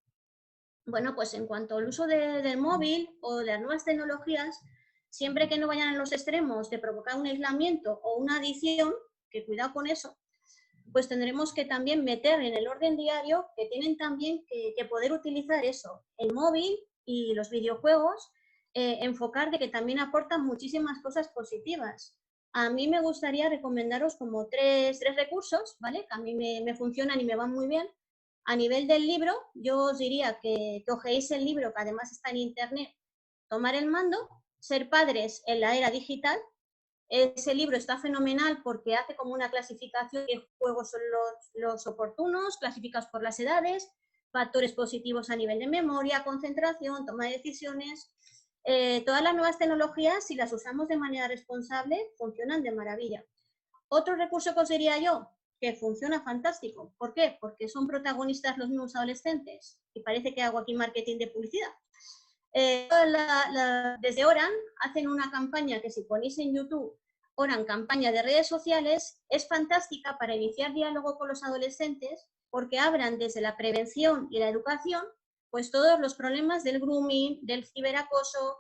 Bueno, pues en cuanto al uso del móvil o de las nuevas tecnologías, siempre que no vayan a los extremos de provocar un aislamiento o una adicción, que cuidado con eso, pues tendremos que también meter en el orden diario que tienen también que poder utilizar eso, el móvil y los videojuegos, enfocar de que también aportan muchísimas cosas positivas. A mí me gustaría recomendaros como tres recursos, ¿vale? Que a mí me funcionan y me van muy bien. A nivel del libro, yo os diría que ojeéis el libro, que además está en internet, Tomar el mando, Ser padres en la era digital. Ese libro está fenomenal porque hace como una clasificación de qué juegos son los oportunos, clasificados por las edades, factores positivos a nivel de memoria, concentración, toma de decisiones. Todas las nuevas tecnologías, si las usamos de manera responsable, funcionan de maravilla. Otro recurso que os diría yo, que funciona fantástico. ¿Por qué? Porque son protagonistas los mismos adolescentes. Y parece que hago aquí marketing de publicidad. Desde Oran hacen una campaña que si ponéis en YouTube, Oran campaña de redes sociales, es fantástica para iniciar diálogo con los adolescentes porque hablan desde la prevención y la educación, pues todos los problemas del grooming, del ciberacoso,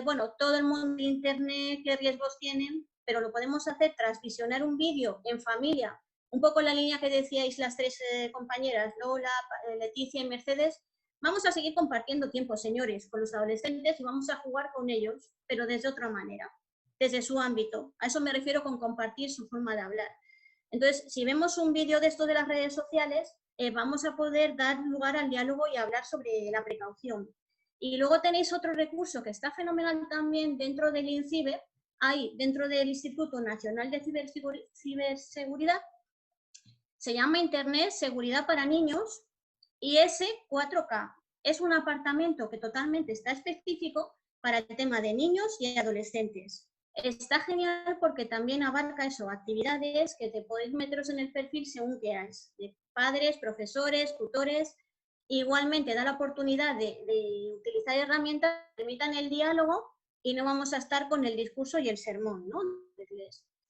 bueno, todo el mundo de internet, qué riesgos tienen, pero lo podemos hacer tras visionar un vídeo en familia, un poco en la línea que decíais las tres compañeras, Lola, Leticia y Mercedes. Vamos a seguir compartiendo tiempo, señores, con los adolescentes y vamos a jugar con ellos, pero desde otra manera, desde su ámbito. A eso me refiero con compartir su forma de hablar. Entonces, si vemos un vídeo de esto de las redes sociales, vamos a poder dar lugar al diálogo y hablar sobre la precaución. Y luego tenéis otro recurso que está fenomenal también dentro del INCIBE, ahí dentro del Instituto Nacional de Ciberseguridad, se llama Internet Seguridad para Niños IS 4K. Es un apartamento que totalmente está específico para el tema de niños y adolescentes. Está genial porque también abarca eso, actividades que te podéis meteros en el perfil según queráis, de padres, profesores, tutores. Igualmente da la oportunidad de utilizar herramientas que permitan el diálogo y no vamos a estar con el discurso y el sermón, ¿no?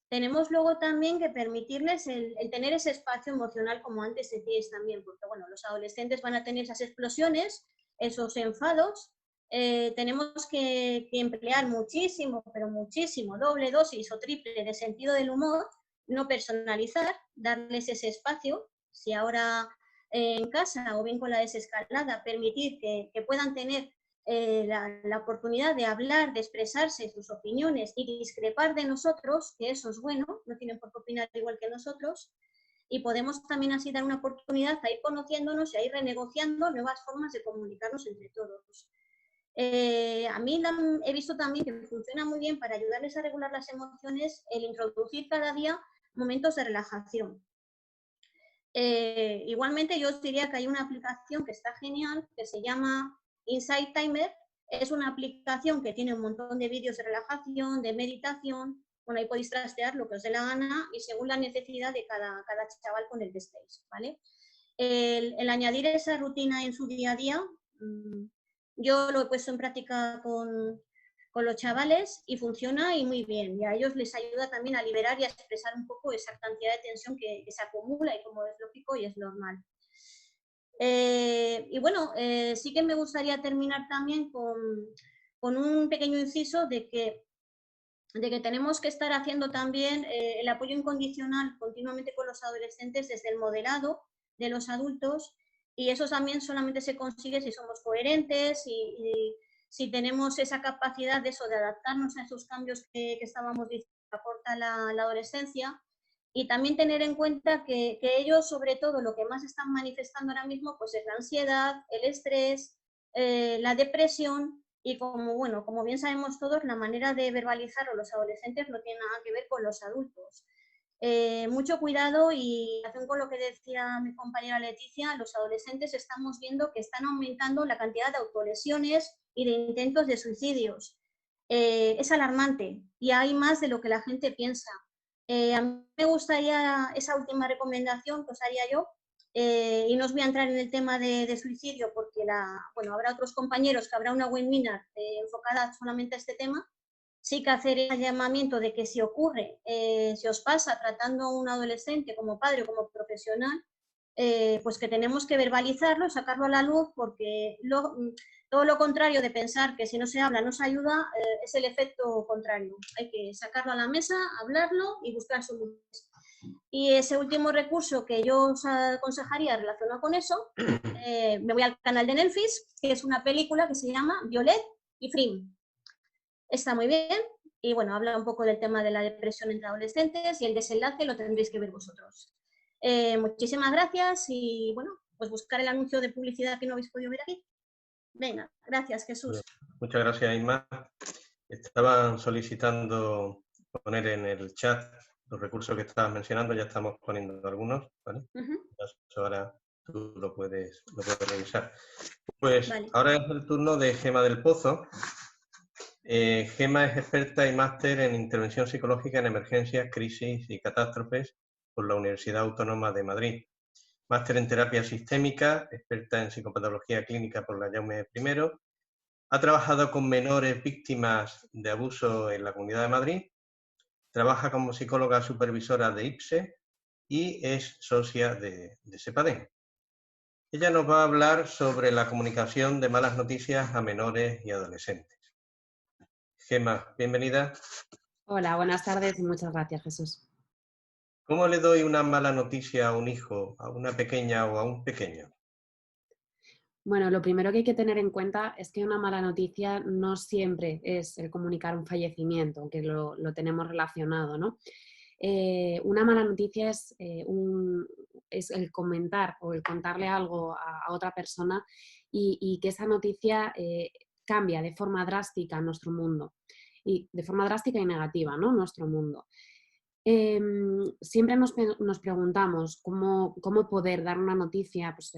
Tenemos luego también que permitirles el tener ese espacio emocional, como antes decíais también, porque bueno, los adolescentes van a tener esas explosiones, esos enfados. Tenemos que emplear muchísimo, pero muchísimo, doble dosis o triple de sentido del humor, no personalizar, darles ese espacio. Si ahora en casa o bien con la desescalada, permitir que puedan tener la oportunidad de hablar, de expresarse sus opiniones y discrepar de nosotros, que eso es bueno, no tienen por qué opinar igual que nosotros, y podemos también así dar una oportunidad a ir conociéndonos y a ir renegociando nuevas formas de comunicarnos entre todos. A mí he visto también que funciona muy bien para ayudarles a regular las emociones el introducir cada día momentos de relajación. Igualmente yo os diría que hay una aplicación que está genial, que se llama Insight Timer. Es una aplicación que tiene un montón de vídeos de relajación, de meditación. Bueno, ahí podéis trastear lo que os dé la gana y según la necesidad de cada chaval con el que estéis, ¿vale? El añadir esa rutina en su día a día, yo lo he puesto en práctica con los chavales y funciona y muy bien. Y a ellos les ayuda también a liberar y a expresar un poco esa cantidad de tensión que se acumula y como es lógico y es normal. Y bueno, sí que me gustaría terminar también con un pequeño inciso de que tenemos que estar haciendo también el apoyo incondicional continuamente con los adolescentes desde el modelado de los adultos, y eso también solamente se consigue si somos coherentes y si tenemos esa capacidad de eso, de adaptarnos a esos cambios que estábamos diciendo que aporta la adolescencia, y también tener en cuenta que ellos, sobre todo, lo que más están manifestando ahora mismo pues es la ansiedad, el estrés, la depresión, y como bien sabemos todos, la manera de verbalizarlo los adolescentes no tiene nada que ver con los adultos. Mucho cuidado, y con lo que decía mi compañera Leticia, los adolescentes estamos viendo que están aumentando la cantidad de autolesiones y de intentos de suicidios. Es alarmante y hay más de lo que la gente piensa. A mí me gustaría esa última recomendación que os haría yo, y no os voy a entrar en el tema de suicidio porque habrá otros compañeros que habrá una webinar enfocada solamente a este tema. Sí que hacer el llamamiento de que si ocurre, si os pasa tratando a un adolescente como padre o como profesional, pues que tenemos que verbalizarlo, sacarlo a la luz, porque todo lo contrario de pensar que si no se habla no se ayuda, es el efecto contrario. Hay que sacarlo a la mesa, hablarlo y buscar soluciones. Y ese último recurso que yo os aconsejaría relacionado con eso, me voy al canal de Netflix, que es una película que se llama Violet y Frim. Está muy bien y bueno, habla un poco del tema de la depresión entre adolescentes, y el desenlace lo tendréis que ver vosotros. Muchísimas gracias y bueno, pues buscar el anuncio de publicidad que no habéis podido ver aquí. Venga, gracias, Jesús. Muchas gracias, Inma. Estaban solicitando poner en el chat los recursos que estabas mencionando, ya estamos poniendo algunos, ¿vale? Ahora tú lo puedes revisar. Pues vale. Ahora es el turno de Gema del Pozo. Gema es experta y máster en intervención psicológica en emergencias, crisis y catástrofes por la Universidad Autónoma de Madrid. Máster en terapia sistémica, experta en psicopatología clínica por la Jaume I. Ha trabajado con menores víctimas de abuso en la Comunidad de Madrid. Trabaja como psicóloga supervisora de IPSE y es socia de SEPADEM. Ella nos va a hablar sobre la comunicación de malas noticias a menores y adolescentes. Gema, bienvenida. Hola, buenas tardes y muchas gracias, Jesús. ¿Cómo le doy una mala noticia a un hijo, a una pequeña o a un pequeño? Bueno, lo primero que hay que tener en cuenta es que una mala noticia no siempre es el comunicar un fallecimiento, aunque lo tenemos relacionado, ¿no? Una mala noticia es el comentar o el contarle algo a otra persona y que esa noticia cambia de forma drástica nuestro mundo, y de forma drástica y negativa, ¿no? Nuestro mundo. Siempre nos preguntamos cómo poder dar una noticia, pues,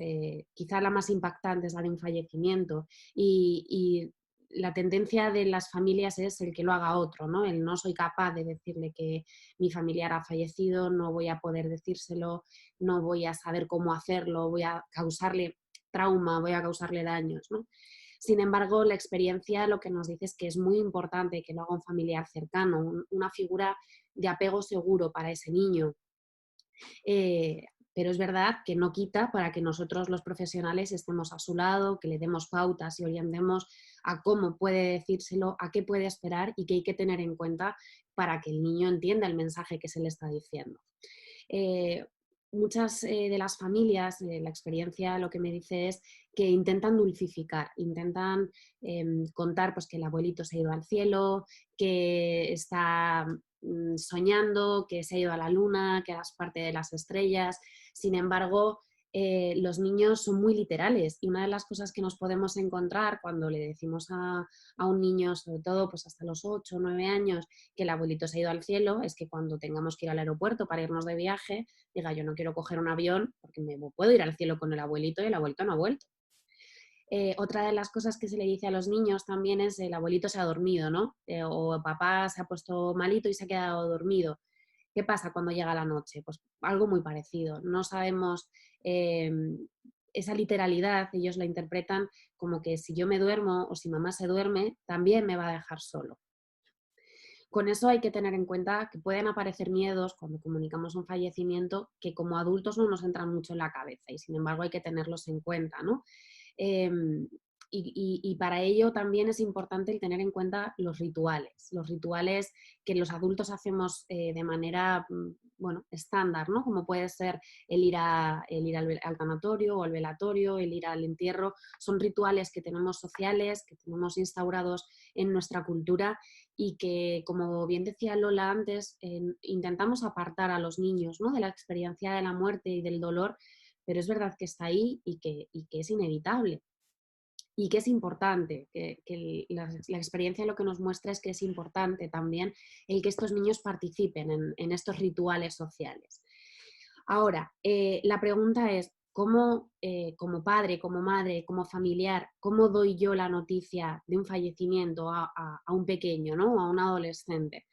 quizá la más impactante es la de un fallecimiento, y la tendencia de las familias es el que lo haga otro, ¿no? El no soy capaz de decirle que mi familiar ha fallecido, no voy a poder decírselo, no voy a saber cómo hacerlo, voy a causarle trauma, voy a causarle daños, ¿no? Sin embargo, la experiencia lo que nos dice es que es muy importante que lo haga un familiar cercano, una figura de apego seguro para ese niño. Pero es verdad que no quita para que nosotros los profesionales estemos a su lado, que le demos pautas y orientemos a cómo puede decírselo, a qué puede esperar y qué hay que tener en cuenta para que el niño entienda el mensaje que se le está diciendo. Muchas de las familias, la experiencia lo que me dice es que intentan dulcificar, intentan contar pues, que el abuelito se ha ido al cielo, que está soñando, que se ha ido a la luna, que es parte de las estrellas. Sin embargo, los niños son muy literales, y una de las cosas que nos podemos encontrar cuando le decimos a un niño, sobre todo pues hasta los 8 o 9 años, que el abuelito se ha ido al cielo, es que cuando tengamos que ir al aeropuerto para irnos de viaje, diga, yo no quiero coger un avión porque me puedo ir al cielo con el abuelito y el abuelito no ha vuelto. Otra de las cosas que se le dice a los niños también es el abuelito se ha dormido, ¿no? O papá se ha puesto malito y se ha quedado dormido. ¿Qué pasa cuando llega la noche? Pues algo muy parecido. No sabemos esa literalidad, ellos la interpretan como que si yo me duermo o si mamá se duerme, también me va a dejar solo. Con eso hay que tener en cuenta que pueden aparecer miedos cuando comunicamos un fallecimiento que como adultos no nos entran mucho en la cabeza, y sin embargo hay que tenerlos en cuenta, ¿no? Y para ello también es importante el tener en cuenta los rituales que los adultos hacemos de manera bueno, estándar, ¿no? Como puede ser el ir al tanatorio o al velatorio, el ir al entierro. Son rituales que tenemos sociales, que tenemos instaurados en nuestra cultura, y que, como bien decía Lola antes, intentamos apartar a los niños, ¿no? De la experiencia de la muerte y del dolor, pero es verdad que está ahí y que es inevitable. Y que es importante, que la experiencia lo que nos muestra es que es importante también el que estos niños participen en estos rituales sociales. Ahora, la pregunta es, ¿cómo, como padre, como madre, como familiar, cómo doy yo la noticia de un fallecimiento a un pequeño, ¿no? A un adolescente?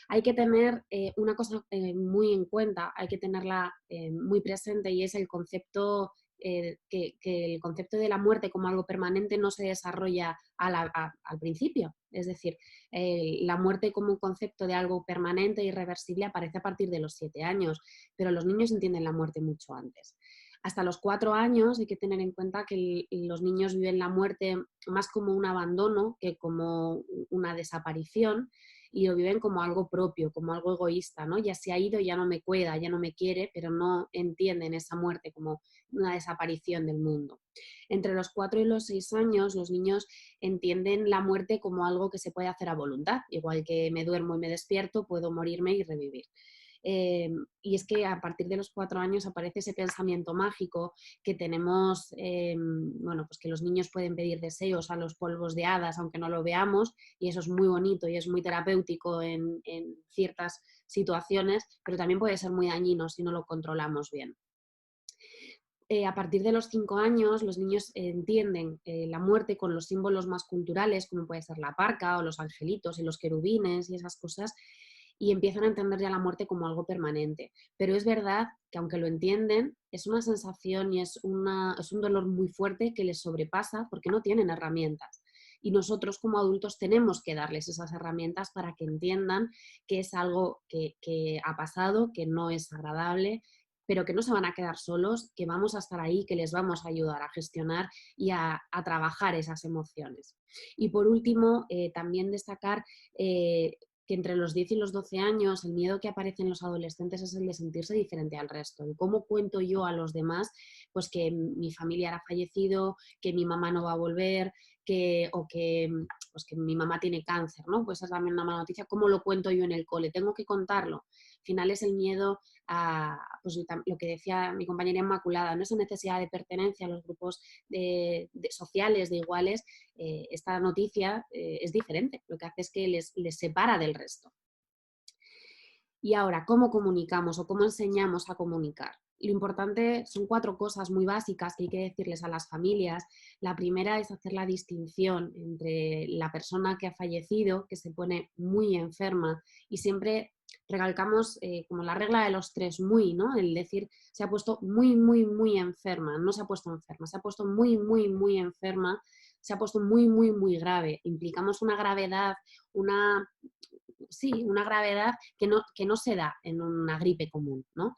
Hay que tener una cosa muy en cuenta, hay que tenerla muy presente, y es el concepto, que el concepto de la muerte como algo permanente no se desarrolla al principio. Es decir, la muerte como un concepto de algo permanente e irreversible aparece a partir de los 7 años, pero los niños entienden la muerte mucho antes. Hasta los 4 años hay que tener en cuenta que los niños viven la muerte más como un abandono que como una desaparición, y lo viven como algo propio, como algo egoísta, ¿no? Ya se ha ido, ya no me cuida, ya no me quiere, pero no entienden esa muerte como una desaparición del mundo. Entre los 4 y los 6 años, los niños entienden la muerte como algo que se puede hacer a voluntad. Igual que me duermo y me despierto, puedo morirme y revivir. Y es que a partir de los 4 años aparece ese pensamiento mágico que tenemos, bueno, pues que los niños pueden pedir deseos a los polvos de hadas, aunque no lo veamos, y eso es muy bonito y es muy terapéutico en ciertas situaciones, pero también puede ser muy dañino si no lo controlamos bien. A partir de los 5 años, los niños entienden la muerte con los símbolos más culturales, como puede ser la parca o los angelitos y los querubines y esas cosas, y empiezan a entender ya la muerte como algo permanente. Pero es verdad que aunque lo entienden, es una sensación y es un dolor muy fuerte que les sobrepasa porque no tienen herramientas. Y nosotros como adultos tenemos que darles esas herramientas para que entiendan que es algo que ha pasado, que no es agradable, pero que no se van a quedar solos, que vamos a estar ahí, que les vamos a ayudar a gestionar y a trabajar esas emociones. Y por último, también destacar que entre los 10 y los 12 años el miedo que aparece en los adolescentes es el de sentirse diferente al resto. El cómo cuento yo a los demás pues que mi familiar ha fallecido, que mi mamá no va a volver, o que pues que mi mamá tiene cáncer, ¿no? Pues es también una mala noticia. ¿Cómo lo cuento yo en el cole? Tengo que contarlo. Al final es el miedo a, pues, lo que decía mi compañera Inmaculada, ¿no? Esa necesidad de pertenencia a los grupos sociales, de iguales. Esta noticia es diferente. Lo que hace es que les separa del resto. Y ahora, ¿cómo comunicamos o cómo enseñamos a comunicar? Lo importante son 4 cosas muy básicas que hay que decirles a las familias. La primera es hacer la distinción entre la persona que ha fallecido, que se pone muy enferma, y siempre recalcamos como la regla de los 3 muy, ¿no? El decir, se ha puesto muy, muy, muy enferma, no se ha puesto enferma, se ha puesto muy, muy, muy enferma, se ha puesto muy, muy, muy grave. Implicamos una gravedad, una gravedad que no se da en una gripe común, ¿no?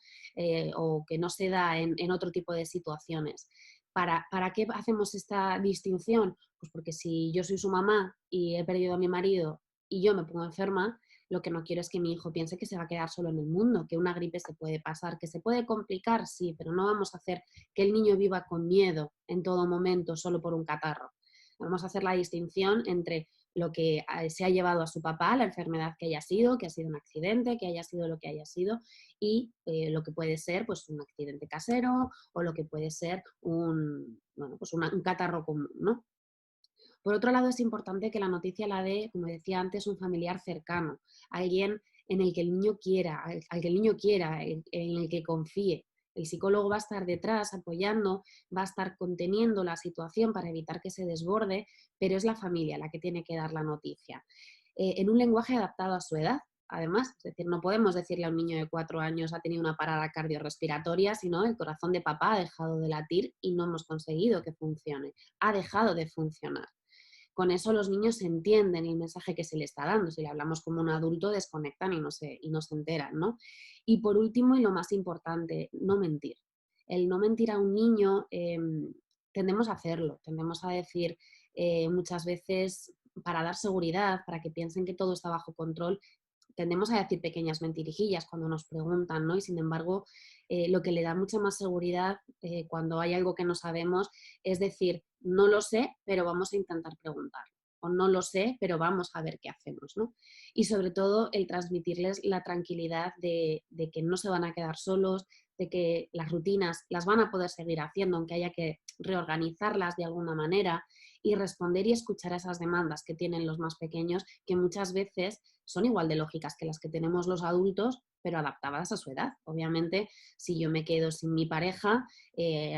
O que no se da en otro tipo de situaciones. ¿Para qué hacemos esta distinción? Pues porque si yo soy su mamá y he perdido a mi marido y yo me pongo enferma, lo que no quiero es que mi hijo piense que se va a quedar solo en el mundo, que una gripe se puede pasar, que se puede complicar, sí, pero no vamos a hacer que el niño viva con miedo en todo momento solo por un catarro. Vamos a hacer la distinción entre lo que se ha llevado a su papá, la enfermedad que haya sido un accidente, que haya sido lo que haya sido, y lo que puede ser pues, un accidente casero o lo que puede ser un catarro común, ¿no? Por otro lado, es importante que la noticia la dé, como decía antes, un familiar cercano, alguien en el que el niño quiera, al que el niño quiera, en el que confíe. El psicólogo va a estar detrás apoyando, va a estar conteniendo la situación para evitar que se desborde, pero es la familia la que tiene que dar la noticia. En un lenguaje adaptado a su edad, además, es decir, no podemos decirle a un niño de 4 años ha tenido una parada cardiorrespiratoria, sino el corazón de papá ha dejado de latir y no hemos conseguido que funcione, ha dejado de funcionar. Con eso los niños entienden el mensaje que se le está dando. Si le hablamos como un adulto, desconectan y no se enteran, ¿no? Y por último, y lo más importante, no mentir. El no mentir a un niño, tendemos a hacerlo, tendemos a decir muchas veces para dar seguridad, para que piensen que todo está bajo control, tendemos a decir pequeñas mentirijillas cuando nos preguntan, ¿no? Y sin embargo, lo que le da mucha más seguridad cuando hay algo que no sabemos es decir, no lo sé, pero vamos a intentar preguntar. O no lo sé, pero vamos a ver qué hacemos, ¿no? Y sobre todo el transmitirles la tranquilidad de que no se van a quedar solos, de que las rutinas las van a poder seguir haciendo, aunque haya que reorganizarlas de alguna manera, y responder y escuchar esas demandas que tienen los más pequeños, que muchas veces son igual de lógicas que las que tenemos los adultos, pero adaptadas a su edad. Obviamente, si yo me quedo sin mi pareja,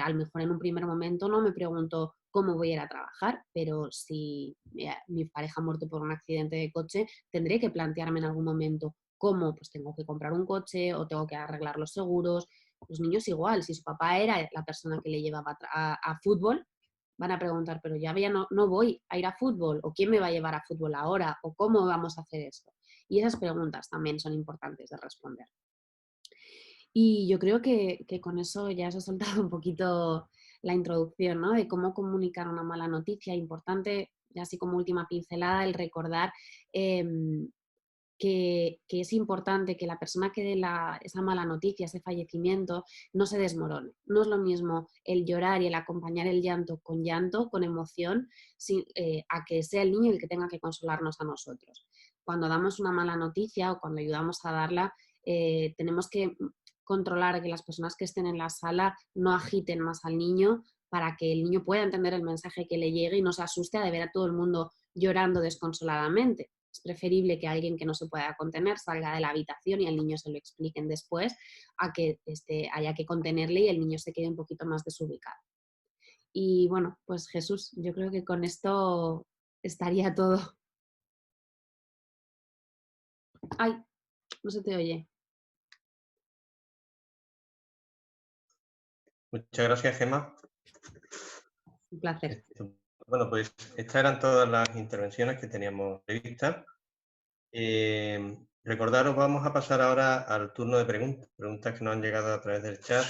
a lo mejor en un primer momento no me pregunto cómo voy a ir a trabajar, pero si mi pareja ha muerto por un accidente de coche, tendré que plantearme en algún momento cómo, pues tengo que comprar un coche o tengo que arreglar los seguros. Los niños igual, si su papá era la persona que le llevaba a fútbol, van a preguntar, pero ya no voy a ir a fútbol, o quién me va a llevar a fútbol ahora, o cómo vamos a hacer esto. Y esas preguntas también son importantes de responder. Y yo creo que con eso ya os he soltado un poquito la introducción, ¿no? De cómo comunicar una mala noticia. Importante, ya así como última pincelada, el recordar que es importante que la persona que dé esa mala noticia, ese fallecimiento, no se desmorone. No es lo mismo el llorar y el acompañar el llanto, con emoción, a que sea el niño el que tenga que consolarnos a nosotros. Cuando damos una mala noticia o cuando ayudamos a darla, tenemos que controlar que las personas que estén en la sala no agiten más al niño para que el niño pueda entender el mensaje que le llegue y no se asuste de ver a todo el mundo llorando desconsoladamente. Es preferible que alguien que no se pueda contener salga de la habitación y al niño se lo expliquen después, a que haya que contenerle y el niño se quede un poquito más desubicado. Y bueno, pues Jesús, yo creo que con esto estaría todo. Ay, no se te oye. Muchas gracias, Gemma. Un placer. Bueno, pues estas eran todas las intervenciones que teníamos previstas. Recordaros, vamos a pasar ahora al turno de preguntas que nos han llegado a través del chat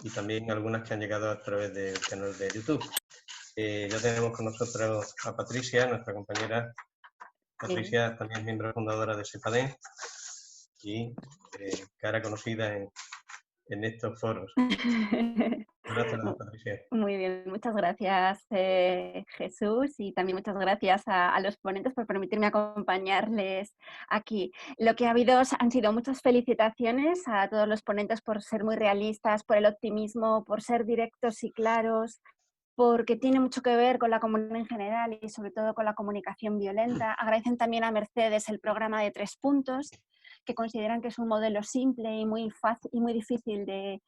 y también algunas que han llegado a través del canal de YouTube. Ya tenemos con nosotros a Patricia, nuestra compañera. Patricia también es miembro fundadora de SEPADEN y cara conocida en estos foros. Gracias, Patricia. Muy bien, muchas gracias Jesús, y también muchas gracias a los ponentes por permitirme acompañarles aquí. Lo que ha habido han sido muchas felicitaciones a todos los ponentes por ser muy realistas, por el optimismo, por ser directos y claros, porque tiene mucho que ver con la comunicación en general y sobre todo con la comunicación violenta. Agradecen también a Mercedes el programa de 3 puntos, que consideran que es un modelo simple y muy fácil y muy difícil de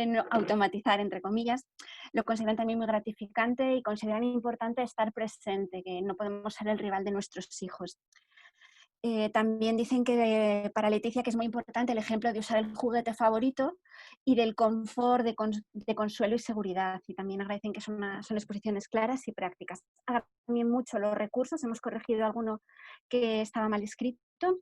no automatizar, entre comillas. Lo consideran también muy gratificante y consideran importante estar presente, que no podemos ser el rival de nuestros hijos. También dicen que para Leticia que es muy importante el ejemplo de usar el juguete favorito y del confort, de consuelo y seguridad. Y también agradecen que son exposiciones claras y prácticas. Agradecen también mucho los recursos, hemos corregido alguno que estaba mal escrito.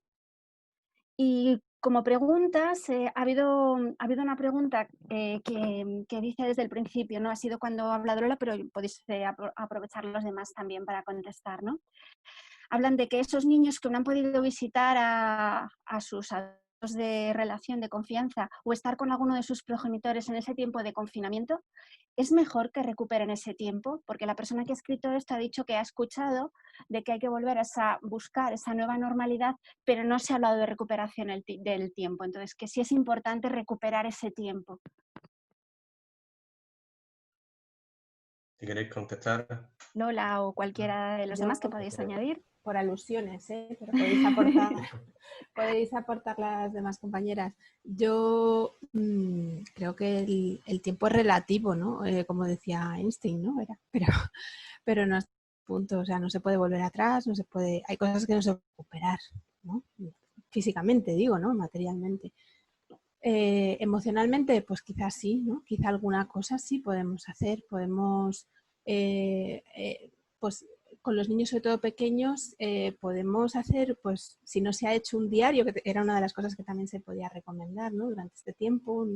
Y como preguntas, ha habido una pregunta que dice desde el principio, ¿no? Ha sido cuando ha hablado Lola, pero podéis aprovechar los demás también para contestar, ¿no? Hablan de que esos niños que no han podido visitar a sus adultos de relación, de confianza, o estar con alguno de sus progenitores en ese tiempo de confinamiento, es mejor que recuperen ese tiempo, porque la persona que ha escrito esto ha dicho que ha escuchado de que hay que volver a buscar esa nueva normalidad, pero no se ha hablado de recuperación del tiempo. Entonces, que sí es importante recuperar ese tiempo. Si queréis contestar. Lola o cualquiera de los demás que podéis añadir. Por alusiones, pero podéis aportar las demás compañeras. Yo creo que el tiempo es relativo, ¿no? Como decía Einstein, ¿no? Pero no es punto, o sea, no se puede volver atrás, no se puede, hay cosas que no se pueden recuperar, ¿no? Físicamente digo, ¿no? Materialmente. Emocionalmente, pues quizás sí, ¿no? Quizá alguna cosa sí podemos hacer, podemos, pues con los niños sobre todo pequeños, podemos hacer, pues si no se ha hecho un diario, que era una de las cosas que también se podía recomendar, ¿no? Durante este tiempo,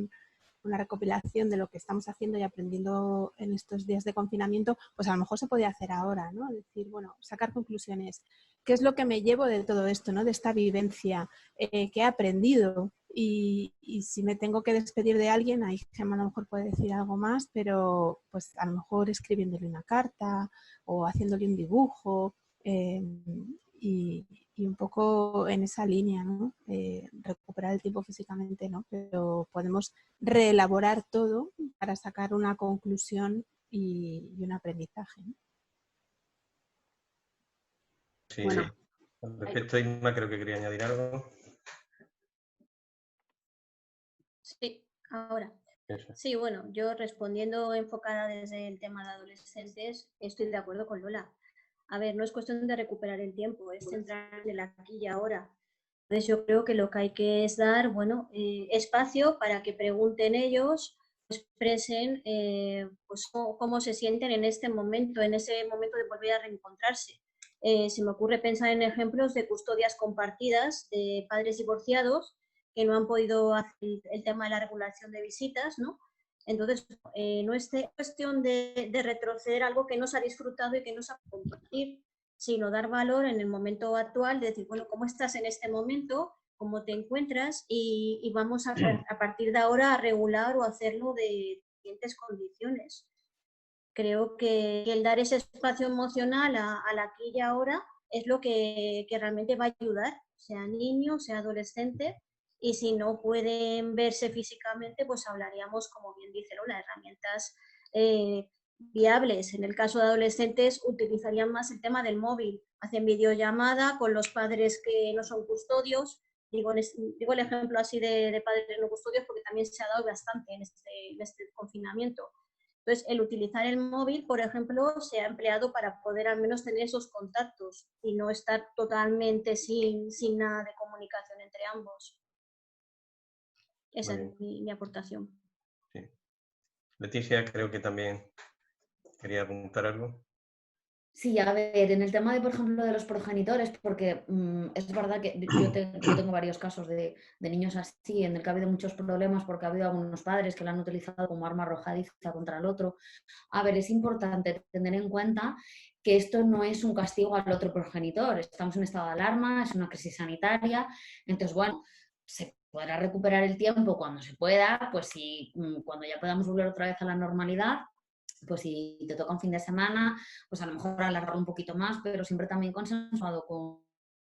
una recopilación de lo que estamos haciendo y aprendiendo en estos días de confinamiento, pues a lo mejor se podía hacer ahora, ¿no? Decir, bueno, sacar conclusiones. ¿Qué es lo que me llevo de todo esto, ¿no? De esta vivencia? ¿Qué he aprendido? Y si me tengo que despedir de alguien, ahí Gemma a lo mejor puede decir algo más, pero pues a lo mejor escribiéndole una carta o haciéndole un dibujo y un poco en esa línea, ¿no? Recuperar el tiempo físicamente, ¿no? Pero podemos reelaborar todo para sacar una conclusión y un aprendizaje, ¿no? Sí, Bueno. sí. Con respecto a Inma, creo que quería añadir algo. Sí, ahora. Eso. Sí, bueno, yo respondiendo enfocada desde el tema de adolescentes, estoy de acuerdo con Lola. A ver, no es cuestión de recuperar el tiempo, es centrar en el aquí y ahora. Entonces yo creo que lo que hay que es dar, bueno, espacio para que pregunten ellos, expresen pues cómo se sienten en ese momento de volver a reencontrarse. Se me ocurre pensar en ejemplos de custodias compartidas de padres divorciados que no han podido hacer el tema de la regulación de visitas, ¿no? Entonces, no es cuestión de retroceder algo que no se ha disfrutado y que no se ha podido compartir, sino dar valor en el momento actual, de decir, bueno, ¿cómo estás en este momento? ¿Cómo te encuentras? Y vamos a partir de ahora a regular o hacerlo de diferentes condiciones. Creo que el dar ese espacio emocional al aquí y ahora es lo que realmente va a ayudar, sea niño, sea adolescente, y si no pueden verse físicamente, pues hablaríamos, como bien dice Lola, herramientas viables. En el caso de adolescentes utilizarían más el tema del móvil, hacen videollamada con los padres que no son custodios. Digo el ejemplo así de padres no custodios porque también se ha dado bastante en este confinamiento. Entonces, el utilizar el móvil, por ejemplo, se ha empleado para poder al menos tener esos contactos y no estar totalmente sin nada de comunicación entre ambos. Esa es mi aportación. Sí. Leticia, creo que también quería apuntar algo. Sí, a ver, en el tema de, por ejemplo, de los progenitores, porque es verdad que yo tengo varios casos de niños así, en el que ha habido muchos problemas porque ha habido algunos padres que lo han utilizado como arma arrojadiza contra el otro. A ver, es importante tener en cuenta que esto no es un castigo al otro progenitor. Estamos en estado de alarma, es una crisis sanitaria, entonces, bueno, se podrá recuperar el tiempo cuando se pueda, pues si cuando ya podamos volver otra vez a la normalidad, pues si te toca un fin de semana, pues a lo mejor alargarlo un poquito más, pero siempre también consensuado con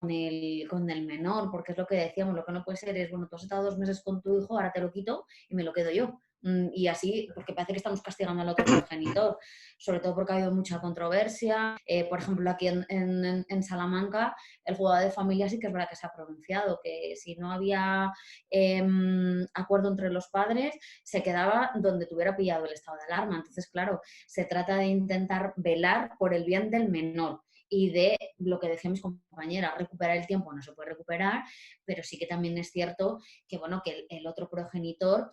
el menor, porque es lo que decíamos, lo que no puede ser es, bueno, tú has estado 2 meses con tu hijo, ahora te lo quito y me lo quedo yo. Y así, porque parece que estamos castigando al otro progenitor, sobre todo porque ha habido mucha controversia. Por ejemplo, aquí en Salamanca, el juzgado de familia sí que es verdad que se ha pronunciado, que si no había acuerdo entre los padres, se quedaba donde tuviera pillado el estado de alarma. Entonces, claro, se trata de intentar velar por el bien del menor. Y de lo que decía mis compañeras, recuperar el tiempo no se puede recuperar, pero sí que también es cierto que, bueno, que el otro progenitor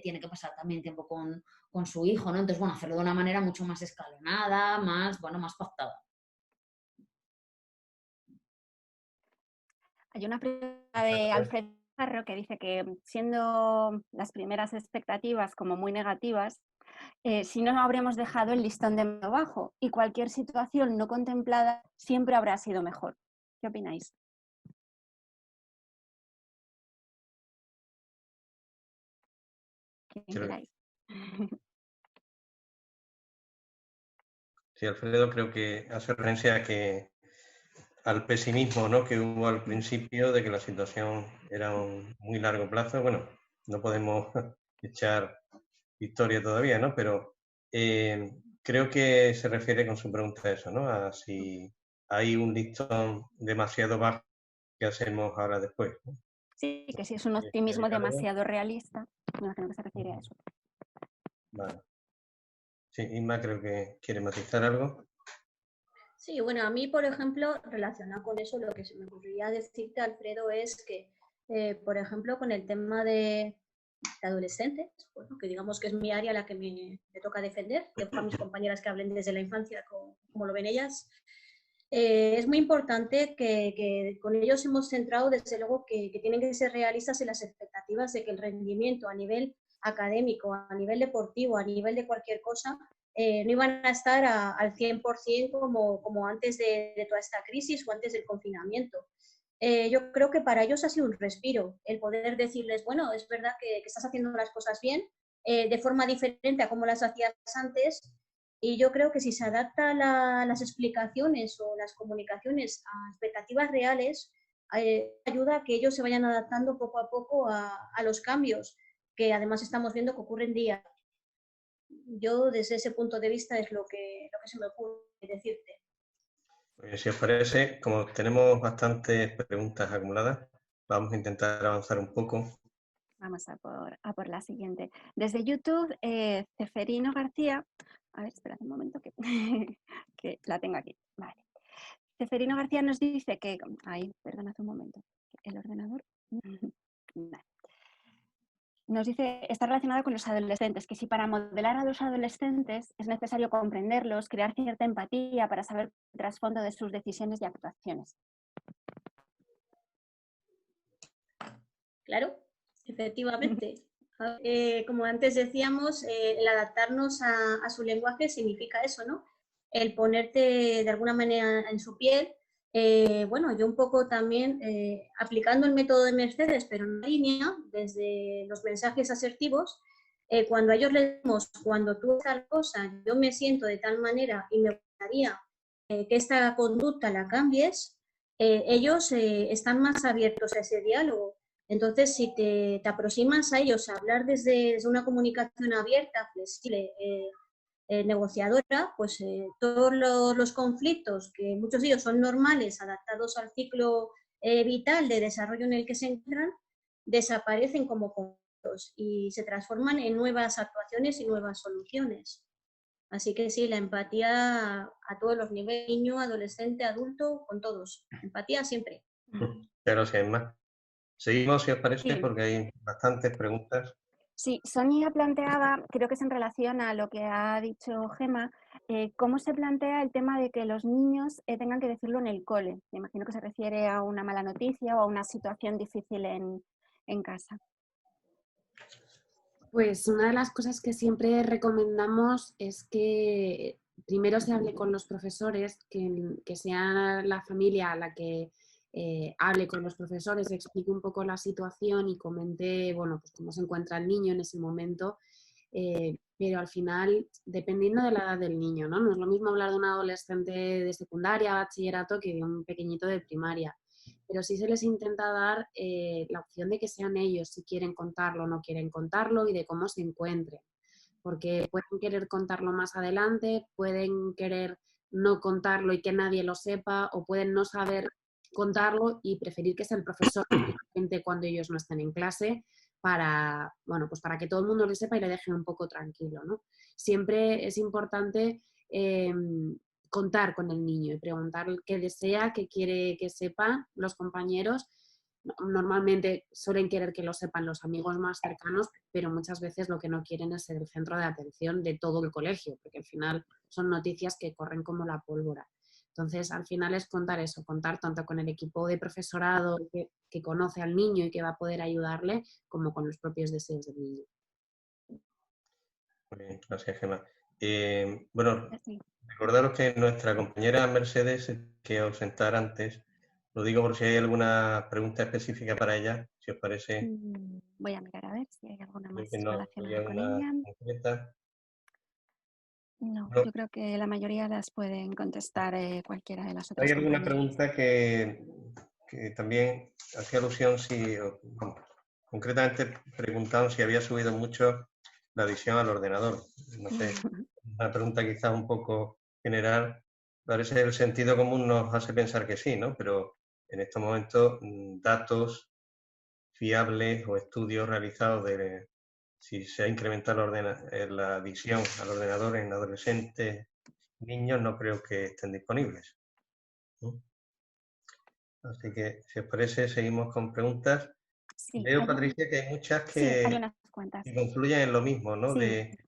tiene que pasar también tiempo con su hijo, ¿no? Entonces, bueno, hacerlo de una manera mucho más escalonada, más pactada. Hay una pregunta de Alfredo Carro que dice que siendo las primeras expectativas como muy negativas, si no habremos dejado el listón de medio bajo y cualquier situación no contemplada siempre habrá sido mejor. ¿Qué opináis? ¿Quién queráis? Sí, Alfredo, creo que hace referencia al pesimismo, ¿no?, que hubo al principio de que la situación era a un muy largo plazo. Bueno, no podemos echar historia todavía, ¿no? Pero creo que se refiere con su pregunta a eso, ¿no? A si hay un listón demasiado bajo, ¿qué hacemos ahora después, ¿no? Sí, que si es un optimismo demasiado realista, me imagino que se refiere a eso. Vale. Sí, Inma creo que quiere matizar algo. Sí, bueno, a mí, por ejemplo, relacionado con eso, lo que se me ocurría decirte, Alfredo, es que, por ejemplo, con el tema de adolescentes, bueno, que digamos que es mi área la que me toca defender, dejo a mis compañeras que hablen desde la infancia, como lo ven ellas, es muy importante que con ellos hemos centrado, desde luego, que tienen que ser realistas en las expectativas de que el rendimiento a nivel académico, a nivel deportivo, a nivel de cualquier cosa, no iban a estar al 100% como antes de toda esta crisis o antes del confinamiento. Yo creo que para ellos ha sido un respiro el poder decirles, bueno, es verdad que estás haciendo las cosas bien, de forma diferente a como las hacías antes, y yo creo que si se adapta las explicaciones o las comunicaciones a expectativas reales, ayuda a que ellos se vayan adaptando poco a poco a los cambios, que además estamos viendo que ocurren día. Yo desde ese punto de vista es lo que se me ocurre decirte. Si os parece, como tenemos bastantes preguntas acumuladas, vamos a intentar avanzar un poco. Vamos a por la siguiente. Desde YouTube, Ceferino García, a ver, espera un momento que la tengo aquí. Vale. Ceferino García nos dice que, perdón, un momento, el ordenador. Vale. Nos dice, está relacionado con los adolescentes, que si para modelar a los adolescentes es necesario comprenderlos, crear cierta empatía para saber el trasfondo de sus decisiones y actuaciones. Claro, efectivamente. Como antes decíamos, el adaptarnos a su lenguaje significa eso, ¿no? El ponerte de alguna manera en su piel. Bueno, yo un poco también aplicando el método de Mercedes, pero en línea, desde los mensajes asertivos, cuando a ellos les decimos, cuando tú haces tal cosa, yo me siento de tal manera y me gustaría que esta conducta la cambies, ellos están más abiertos a ese diálogo. Entonces, si te aproximas a ellos a hablar desde una comunicación abierta, flexible, negociadora, pues todos los conflictos, que muchos de ellos son normales, adaptados al ciclo vital de desarrollo en el que se encuentran, desaparecen como conflictos y se transforman en nuevas actuaciones y nuevas soluciones. Así que sí, la empatía a todos los niveles, niño, adolescente, adulto, con todos. Empatía siempre. Claro, si hay más. Seguimos, si os parece, Sí. porque hay bastantes preguntas. Sí, Sonia planteaba, creo que es en relación a lo que ha dicho Gemma, cómo se plantea el tema de que los niños tengan que decirlo en el cole. Me imagino que se refiere a una mala noticia o a una situación difícil en casa. Pues una de las cosas que siempre recomendamos es que primero se hable con los profesores, que sea la familia a la que hable con los profesores, explique un poco la situación y comente, bueno, pues cómo se encuentra el niño en ese momento. Pero al final, dependiendo de la edad del niño, ¿no? No es lo mismo hablar de un adolescente de secundaria, bachillerato, que de un pequeñito de primaria. Pero sí se les intenta dar la opción de que sean ellos si quieren contarlo o no quieren contarlo y de cómo se encuentren. Porque pueden querer contarlo más adelante, pueden querer no contarlo y que nadie lo sepa, o pueden no saber contarlo y preferir que sea el profesor cuando ellos no estén en clase, para, bueno, pues para que todo el mundo lo sepa y le deje un poco tranquilo, ¿no? Siempre es importante contar con el niño y preguntar qué desea, qué quiere que sepan los compañeros. Normalmente suelen querer que lo sepan los amigos más cercanos, pero muchas veces lo que no quieren es ser el centro de atención de todo el colegio, porque al final son noticias que corren como la pólvora. Entonces, al final es contar eso, contar tanto con el equipo de profesorado que conoce al niño y que va a poder ayudarle, como con los propios deseos del niño. Muy bien, gracias, Gemma. Bueno, recordaros que nuestra compañera Mercedes que ausentar antes. Lo digo por si hay alguna pregunta específica para ella, si os parece. Voy a mirar a ver si hay alguna más Que no relacionada con una ella. concreta. No, No. yo creo que la mayoría las pueden contestar cualquiera de las otras Hay alguna compañeras. pregunta que también hacía alusión, concretamente preguntaban si había subido mucho la visión al ordenador. No sé, una pregunta quizás un poco general. Parece que el sentido común nos hace pensar que sí, ¿no? Pero en estos momentos datos fiables o estudios realizados de si se ha incrementado la visión al ordenador en adolescentes, niños, no creo que estén disponibles, ¿no? Así que, si os parece, seguimos con preguntas. Sí, Veo, Patricia, que hay muchas sí, hay que unas cuantas. confluyen en lo mismo, ¿no? Sí. De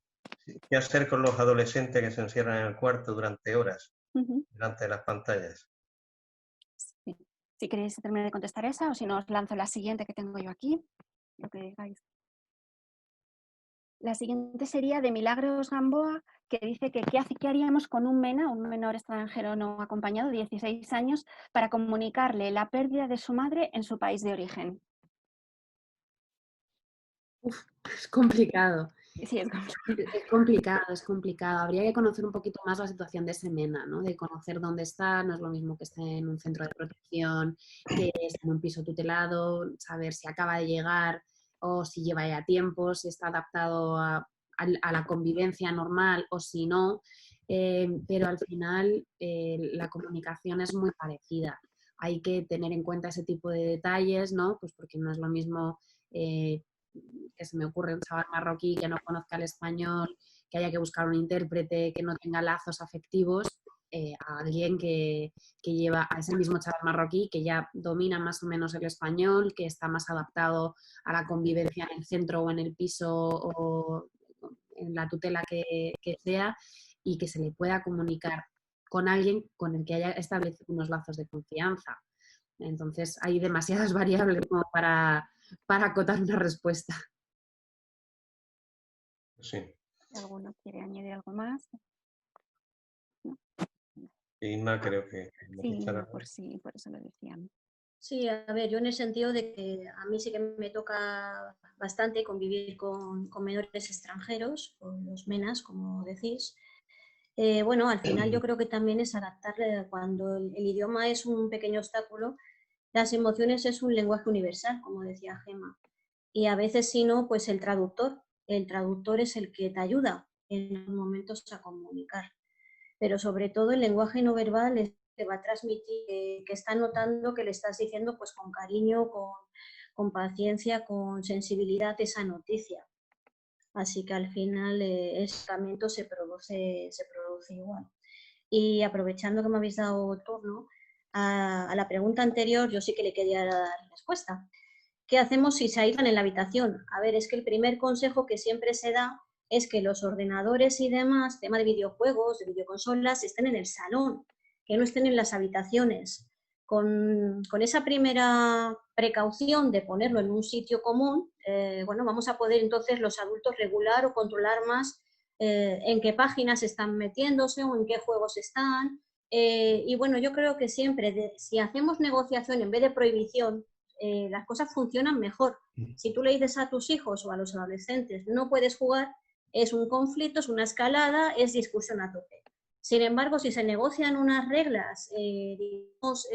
qué hacer con los adolescentes que se encierran en el cuarto durante horas delante de las pantallas. Sí. Si queréis terminar de contestar esa, o si no, os lanzo la siguiente que tengo yo aquí, lo que digáis. La siguiente sería de Milagros Gamboa, que dice que ¿qué haríamos con un MENA, un menor extranjero no acompañado, de 16 años, para comunicarle la pérdida de su madre en su país de origen? Es complicado. Sí, es complicado. Es complicado. Habría que conocer un poquito más la situación de ese MENA, ¿no? De conocer dónde está, no es lo mismo que esté en un centro de protección, que esté en un piso tutelado, saber si acaba de llegar o si lleva ya tiempo, si está adaptado a la convivencia normal o si no. Pero al final la comunicación es muy parecida. Hay que tener en cuenta ese tipo de detalles, ¿no? Pues porque no es lo mismo que se me ocurre un chaval marroquí que no conozca el español, que haya que buscar un intérprete que no tenga lazos afectivos, a alguien que lleva a ese mismo chaval marroquí que ya domina más o menos el español, que está más adaptado a la convivencia en el centro o en el piso o en la tutela que sea, y que se le pueda comunicar con alguien con el que haya establecido unos lazos de confianza. Entonces hay demasiadas variables como para acotar una respuesta. Sí. ¿Alguno quiere añadir algo más? ¿No? Inma, creo que... Sí, no, por eso lo decían. Sí, a ver, yo en el sentido de que a mí sí que me toca bastante convivir con menores extranjeros, con los MENAs, como decís. Bueno, al final yo creo que también es adaptarle, cuando el idioma es un pequeño obstáculo, las emociones es un lenguaje universal, como decía Gemma. Y a veces, si no, pues el traductor es el que te ayuda en los momentos a comunicar. Pero sobre todo el lenguaje no verbal es que va a transmitir que está notando que le estás diciendo pues con cariño, con paciencia, con sensibilidad esa noticia. Así que al final ese tratamiento se produce igual. Y aprovechando que me habéis dado turno, a la pregunta anterior yo sí que le quería dar respuesta. ¿Qué hacemos si se aíslan en la habitación? A ver, es que el primer consejo que siempre se da es que los ordenadores y demás, tema de videojuegos, de videoconsolas, estén en el salón, que no estén en las habitaciones. Con esa primera precaución de ponerlo en un sitio común, bueno, vamos a poder entonces los adultos regular o controlar más en qué páginas están metiéndose o en qué juegos están, Y bueno, yo creo que siempre, si hacemos negociación en vez de prohibición, las cosas funcionan mejor. Si tú le dices a tus hijos o a los adolescentes, no puedes jugar, es un conflicto, es una escalada, es discusión a tope. Sin embargo, si se negocian unas reglas, digamos,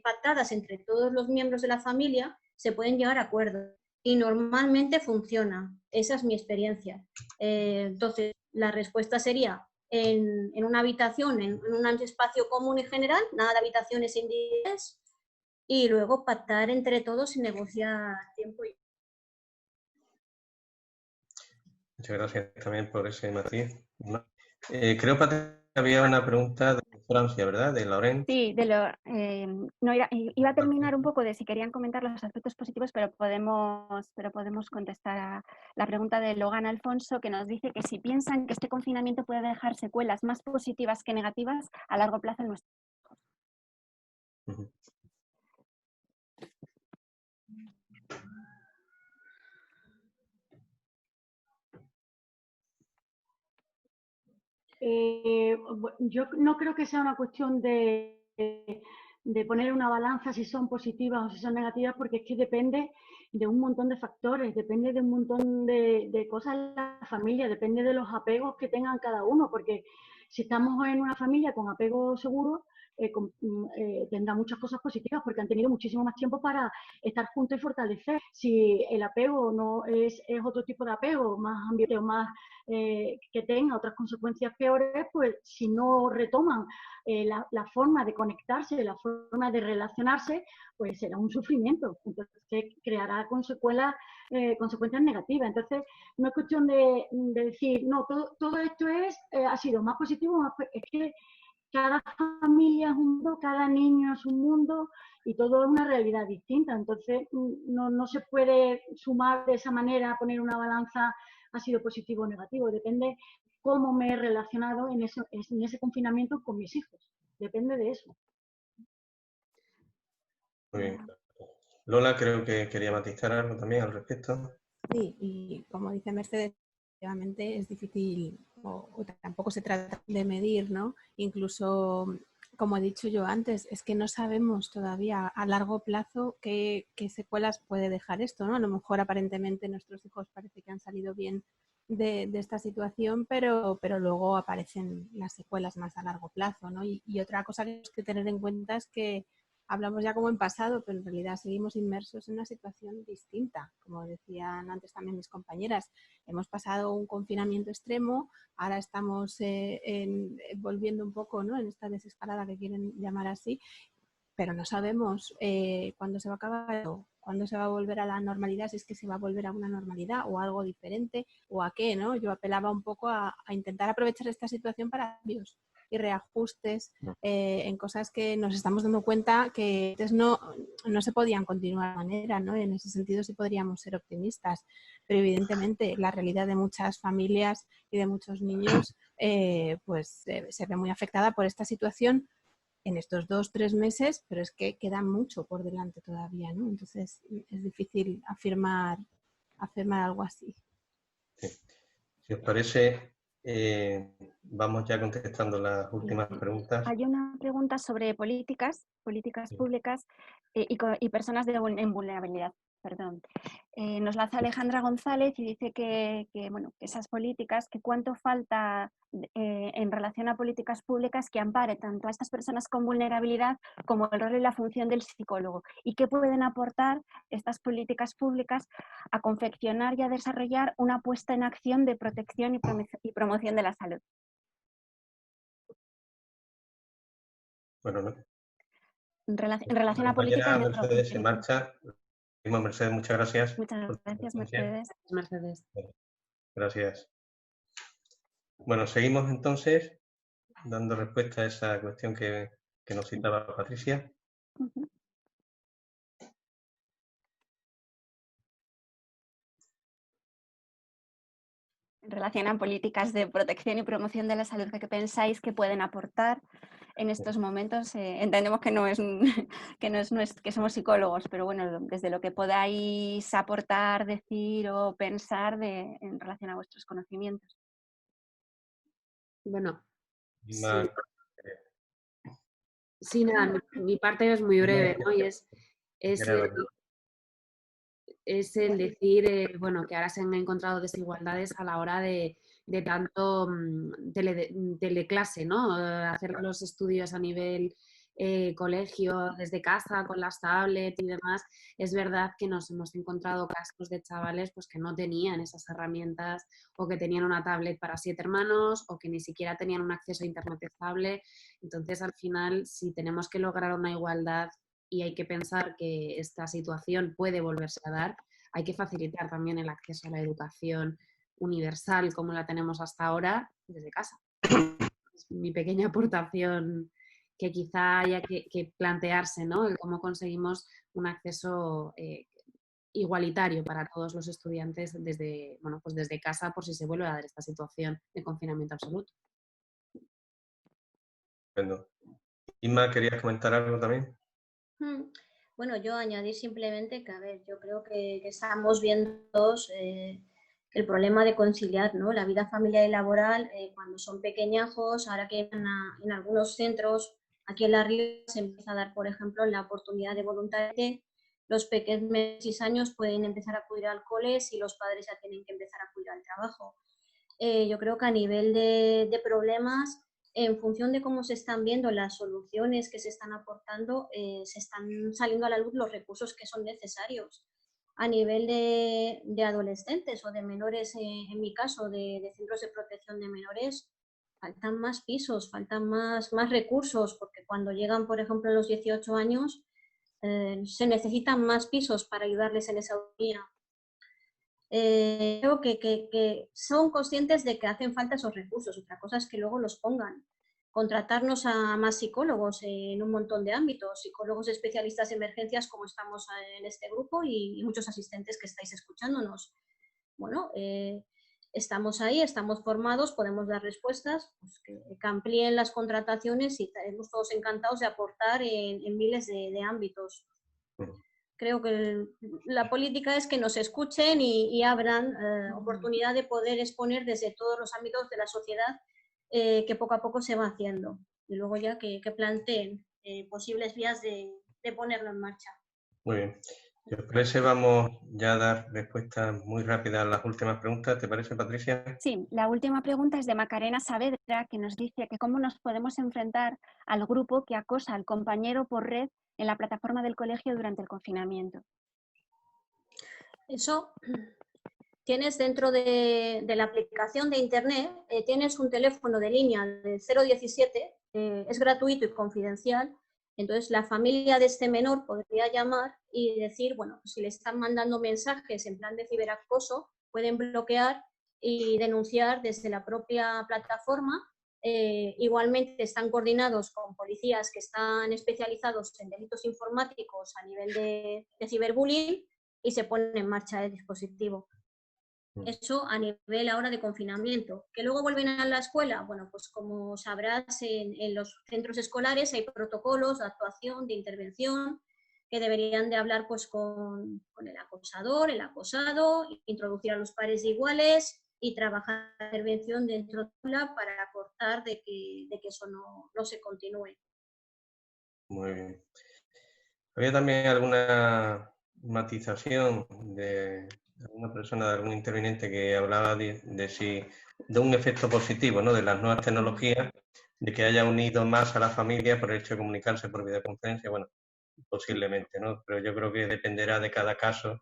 pactadas entre todos los miembros de la familia, se pueden llegar a acuerdos. Y normalmente funciona. Esa es mi experiencia. Entonces, la respuesta sería en una habitación, en un espacio común y general, nada de habitaciones individuales, y luego pactar entre todos y negociar tiempo. Muchas gracias también por ese matiz. Creo, Patricia, que había una pregunta de Francia, ¿verdad? De Laurent. Sí, no, iba a terminar un poco de si querían comentar los aspectos positivos, pero podemos contestar a la pregunta de Logan Alfonso, que nos dice que si piensan que este confinamiento puede dejar secuelas más positivas que negativas a largo plazo en nuestros hijos. Uh-huh. Yo no creo que sea una cuestión de poner una balanza si son positivas o si son negativas, porque es que depende de un montón de factores, depende de un montón de cosas en la familia, depende de los apegos que tengan cada uno, porque si estamos en una familia con apego seguro, tendrá muchas cosas positivas porque han tenido muchísimo más tiempo para estar juntos y fortalecer. Si el apego no es otro tipo de apego, más ambiente o más que tenga otras consecuencias peores, pues si no retoman la forma de conectarse, la forma de relacionarse, pues será un sufrimiento. Entonces creará consecuencias negativas. Entonces no es cuestión de decir, no, todo esto ha sido más positivo, es que cada familia es un mundo, cada niño es un mundo y todo es una realidad distinta. Entonces no se puede sumar de esa manera, poner una balanza ha sido positivo o negativo. Depende cómo me he relacionado en ese confinamiento con mis hijos. Depende de eso. Muy bien. Lola, creo que quería matizar algo también al respecto. Sí, y como dice Mercedes, efectivamente es difícil o tampoco se trata de medir, ¿no? Incluso, como he dicho yo antes, es que no sabemos todavía a largo plazo qué secuelas puede dejar esto, ¿no? A lo mejor aparentemente nuestros hijos parece que han salido bien de esta situación, pero luego aparecen las secuelas más a largo plazo, ¿no? Y otra cosa que tenemos que tener en cuenta es que hablamos ya como en pasado, pero en realidad seguimos inmersos en una situación distinta. Como decían antes también mis compañeras, hemos pasado un confinamiento extremo, ahora estamos volviendo un poco, ¿no?, en esta desescalada que quieren llamar así, pero no sabemos cuándo se va a acabar, cuándo se va a volver a la normalidad, si es que se va a volver a una normalidad o algo diferente o a qué, ¿no? Yo apelaba un poco a intentar aprovechar esta situación para cambios y reajustes en cosas que nos estamos dando cuenta que antes no se podían continuar de manera, ¿no? En ese sentido sí podríamos ser optimistas, pero evidentemente la realidad de muchas familias y de muchos niños pues se ve muy afectada por esta situación en estos 2-3 meses, pero es que queda mucho por delante todavía, ¿no? Entonces es difícil afirmar algo así. Sí. Si os parece, vamos ya contestando las últimas preguntas. Hay una pregunta sobre políticas públicas y personas en vulnerabilidad. Perdón. Nos la hace Alejandra González y dice que esas políticas, que cuánto falta en relación a políticas públicas que ampare tanto a estas personas con vulnerabilidad como el rol y la función del psicólogo, y qué pueden aportar estas políticas públicas a confeccionar y a desarrollar una puesta en acción de protección y promoción de la salud. Bueno, ¿no? En relación a políticas de Mercedes se marcha. Mercedes, muchas gracias. Muchas gracias, Mercedes. Mercedes. Gracias. Bueno, seguimos entonces dando respuesta a esa cuestión que nos citaba Patricia. Uh-huh. En relación a políticas de protección y promoción de la salud, ¿qué pensáis que pueden aportar en estos momentos? Entendemos que que somos psicólogos, pero bueno, desde lo que podáis aportar, decir o pensar en relación a vuestros conocimientos. Bueno, Sí. Sí, nada, mi parte es muy breve, ¿no? Y es el decir, bueno, que ahora se han encontrado desigualdades a la hora de tanto teleclase, ¿no? Hacer los estudios a nivel colegio, desde casa, con las tablets y demás. Es verdad que nos hemos encontrado casos de chavales pues, que no tenían esas herramientas o que tenían una tablet para 7 hermanos o que ni siquiera tenían un acceso a internet estable. Entonces, al final, si tenemos que lograr una igualdad y hay que pensar que esta situación puede volverse a dar, hay que facilitar también el acceso a la educación universal como la tenemos hasta ahora desde casa. Es mi pequeña aportación que quizá haya que plantearse, ¿no? El cómo conseguimos un acceso igualitario para todos los estudiantes desde, bueno, pues desde casa por si se vuelve a dar esta situación de confinamiento absoluto. Bueno. Inma, ¿querías comentar algo también? Bueno, yo añadir simplemente que, a ver, yo creo que estamos viendo todos el problema de conciliar, ¿no? La vida familiar y laboral cuando son pequeñajos, ahora que en algunos centros, aquí en La Rioja se empieza a dar, por ejemplo, la oportunidad de voluntariado. Los pequeños de 6 años pueden empezar a acudir al cole si los padres ya tienen que empezar a acudir al trabajo. Yo creo que a nivel de problemas, en función de cómo se están viendo las soluciones que se están aportando, se están saliendo a la luz los recursos que son necesarios. A nivel de adolescentes o de menores, en mi caso, de centros de protección de menores, faltan más pisos, faltan más recursos, porque cuando llegan, por ejemplo, a los 18 años, se necesitan más pisos para ayudarles en esa autonomía. Creo que son conscientes de que hacen falta esos recursos. Otra cosa es que luego los pongan. Contratarnos a más psicólogos en un montón de ámbitos, psicólogos especialistas en emergencias como estamos en este grupo y muchos asistentes que estáis escuchándonos. Bueno, estamos ahí, estamos formados, podemos dar respuestas, pues que amplíen las contrataciones y estaremos todos encantados de aportar en miles de ámbitos. Creo que la política es que nos escuchen y abran oportunidad de poder exponer desde todos los ámbitos de la sociedad que poco a poco se va haciendo. Y luego ya que planteen posibles vías de ponerlo en marcha. Muy bien. Si os parece, vamos ya a dar respuestas muy rápidas a las últimas preguntas. ¿Te parece, Patricia? Sí, la última pregunta es de Macarena Saavedra, que nos dice que cómo nos podemos enfrentar al grupo que acosa al compañero por red en la plataforma del colegio durante el confinamiento. Eso, tienes dentro de la aplicación de internet, tienes un teléfono de línea de 017, es gratuito y confidencial. Entonces la familia de este menor podría llamar y decir, bueno, pues si le están mandando mensajes en plan de ciberacoso, pueden bloquear y denunciar desde la propia plataforma. Igualmente están coordinados con policías que están especializados en delitos informáticos a nivel de ciberbullying y se pone en marcha el dispositivo. Eso a nivel ahora de confinamiento. ¿Que luego vuelven a la escuela? Bueno, pues como sabrás, en los centros escolares hay protocolos de actuación, de intervención, que deberían de hablar pues con el acosador, el acosado, introducir a los pares iguales y trabajar la intervención dentro de la aula para aportar de que eso no se continúe. Muy bien. Había también alguna matización de alguna persona, de algún interviniente que hablaba de un efecto positivo, ¿no? De las nuevas tecnologías, de que haya unido más a la familia por el hecho de comunicarse por videoconferencia. Bueno, posiblemente, ¿no? Pero yo creo que dependerá de cada caso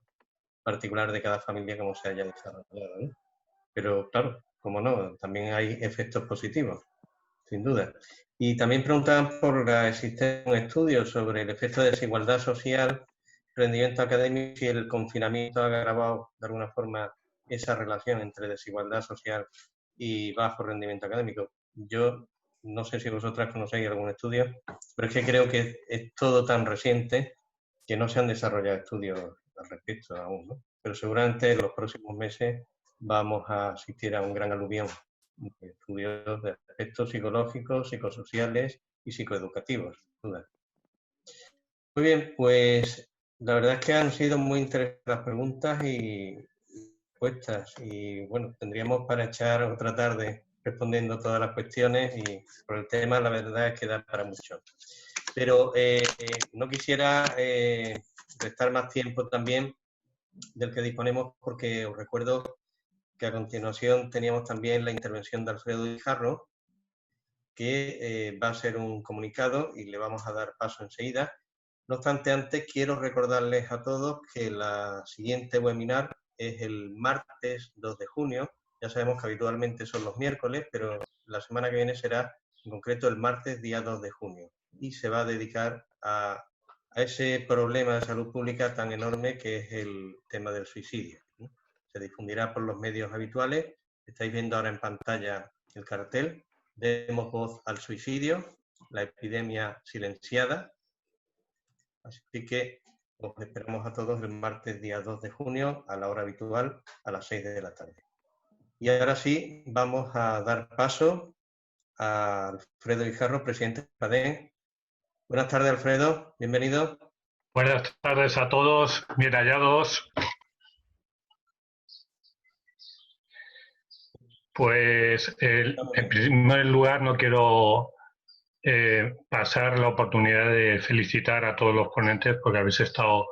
particular de cada familia cómo se haya desarrollado, ¿no? Pero claro, como no, también hay efectos positivos, sin duda. Y también preguntaban por la existencia de un estudio sobre el efecto de desigualdad social, rendimiento académico, si el confinamiento ha agravado de alguna forma esa relación entre desigualdad social y bajo rendimiento académico. Yo no sé si vosotras conocéis algún estudio, pero es que creo que es todo tan reciente que no se han desarrollado estudios al respecto aún, ¿no? Pero seguramente en los próximos meses vamos a asistir a un gran aluvión de estudios de efectos psicológicos, psicosociales y psicoeducativos, sin duda. Muy bien, pues la verdad es que han sido muy interesantes las preguntas y respuestas y bueno, tendríamos para echar otra tarde respondiendo todas las cuestiones y por el tema la verdad es que da para mucho. Pero no quisiera restar más tiempo también del que disponemos, porque os recuerdo que a continuación teníamos también la intervención de Alfredo Guijarro, que va a ser un comunicado y le vamos a dar paso enseguida. No obstante, antes quiero recordarles a todos que la siguiente webinar es el martes 2 de junio. Ya sabemos que habitualmente son los miércoles, pero la semana que viene será en concreto el martes día 2 de junio. Y se va a dedicar a ese problema de salud pública tan enorme que es el tema del suicidio. Se difundirá por los medios habituales. Estáis viendo ahora en pantalla el cartel. Demos voz al suicidio, la epidemia silenciada. Así que os esperamos a todos el martes día 2 de junio a la hora habitual, a las 6 de la tarde. Y ahora sí, vamos a dar paso a Alfredo Guijarro, presidente de CEPADEM. Buenas tardes, Alfredo. Bienvenido. Buenas tardes a todos, bien hallados. Pues en primer lugar no quiero pasar la oportunidad de felicitar a todos los ponentes porque habéis estado